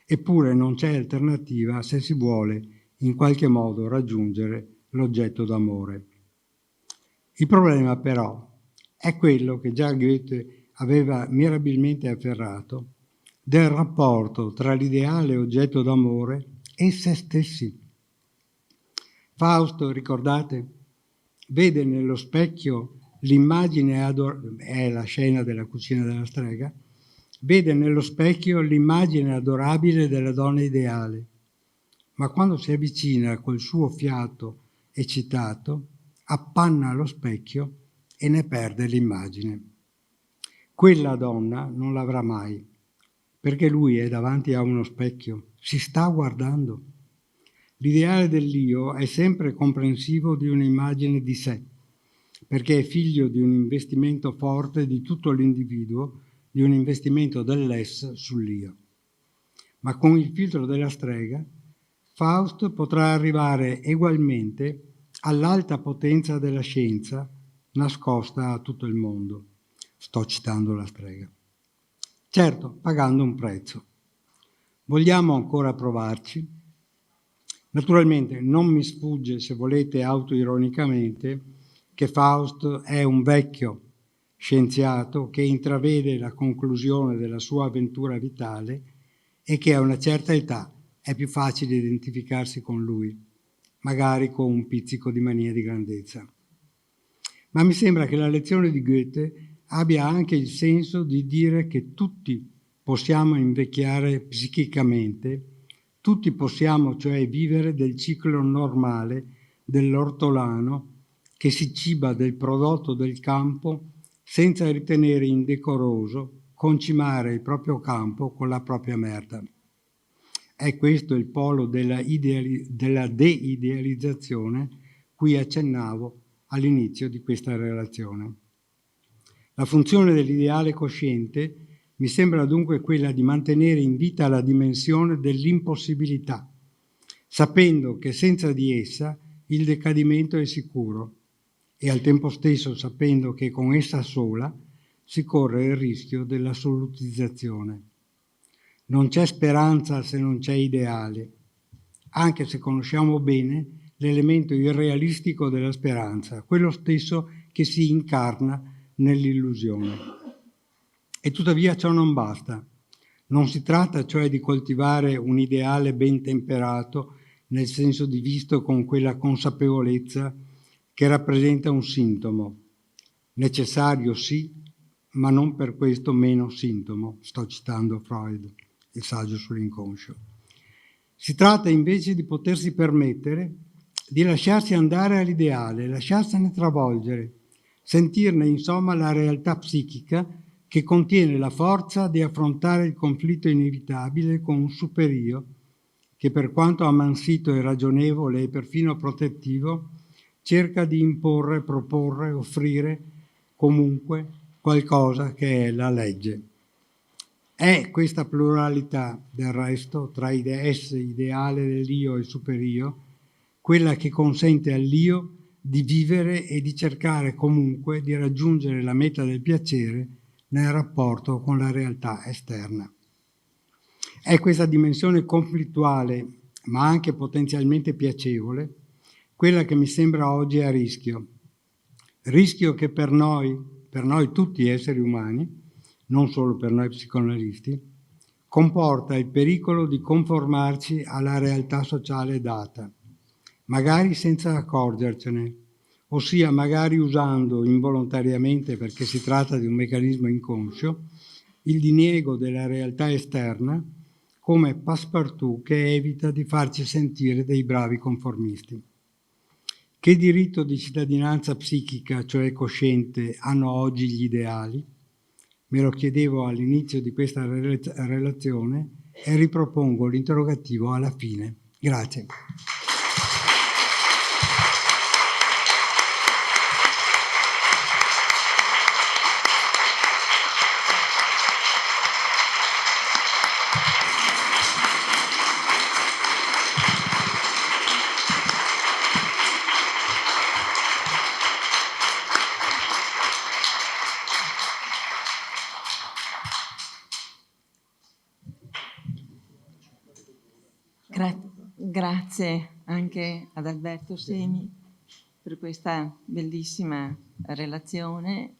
Eppure non c'è alternativa se si vuole in qualche modo raggiungere l'oggetto d'amore. Il problema però è quello che già Goethe aveva mirabilmente afferrato del rapporto tra l'ideale oggetto d'amore e se stessi. Fausto, ricordate, vede nello specchio l'immagine, è la scena della cucina della strega, vede nello specchio l'immagine adorabile della donna ideale, ma quando si avvicina col suo fiato eccitato, appanna lo specchio e ne perde l'immagine. Quella donna non l'avrà mai, perché lui è davanti a uno specchio, si sta guardando. L'ideale dell'io è sempre comprensivo di un'immagine di sé, perché è figlio di un investimento forte di tutto l'individuo, di un investimento dell'ess sull'io. Ma con il filtro della strega, Faust potrà arrivare egualmente all'alta potenza della scienza nascosta a tutto il mondo. Sto citando la strega. Certo, pagando un prezzo. Vogliamo ancora provarci? Naturalmente non mi sfugge, se volete autoironicamente, che Faust è un vecchio scienziato che intravede la conclusione della sua avventura vitale e che a una certa età è più facile identificarsi con lui, magari con un pizzico di mania di grandezza. Ma mi sembra che la lezione di Goethe abbia anche il senso di dire che tutti possiamo invecchiare psichicamente, tutti possiamo cioè vivere del ciclo normale dell'ortolano che si ciba del prodotto del campo senza ritenere indecoroso concimare il proprio campo con la propria merda. È questo il polo della deidealizzazione cui accennavo all'inizio di questa relazione. La funzione dell'ideale cosciente mi sembra dunque quella di mantenere in vita la dimensione dell'impossibilità, sapendo che senza di essa il decadimento è sicuro e al tempo stesso sapendo che con essa sola si corre il rischio dell'assolutizzazione. Non c'è speranza se non c'è ideale, anche se conosciamo bene l'elemento irrealistico della speranza, quello stesso che si incarna nell'illusione. E tuttavia ciò non basta. Non si tratta cioè di coltivare un ideale ben temperato, nel senso di visto con quella consapevolezza che rappresenta un sintomo. Necessario sì, ma non per questo meno sintomo. Sto citando Freud, il saggio sull'inconscio. Si tratta invece di potersi permettere di lasciarsi andare all'ideale, lasciarsene travolgere, sentirne insomma la realtà psichica che contiene la forza di affrontare il conflitto inevitabile con un superio che, per quanto ammansito e ragionevole e perfino protettivo, cerca di imporre, proporre, offrire comunque qualcosa che è la legge. È questa pluralità, del resto, tra esse ideale dell'io e superio, quella che consente all'io di vivere e di cercare comunque di raggiungere la meta del piacere nel rapporto con la realtà esterna. È questa dimensione conflittuale, ma anche potenzialmente piacevole, quella che mi sembra oggi a rischio. Rischio che per noi tutti esseri umani, non solo per noi psicoanalisti, comporta il pericolo di conformarci alla realtà sociale data, magari senza accorgercene, ossia magari usando involontariamente, perché si tratta di un meccanismo inconscio, il diniego della realtà esterna come passepartout che evita di farci sentire dei bravi conformisti. Che diritto di cittadinanza psichica, cioè cosciente, hanno oggi gli ideali? Me lo chiedevo all'inizio di questa relazione e ripropongo l'interrogativo alla fine. Grazie. Grazie anche ad Alberto Semi per questa bellissima relazione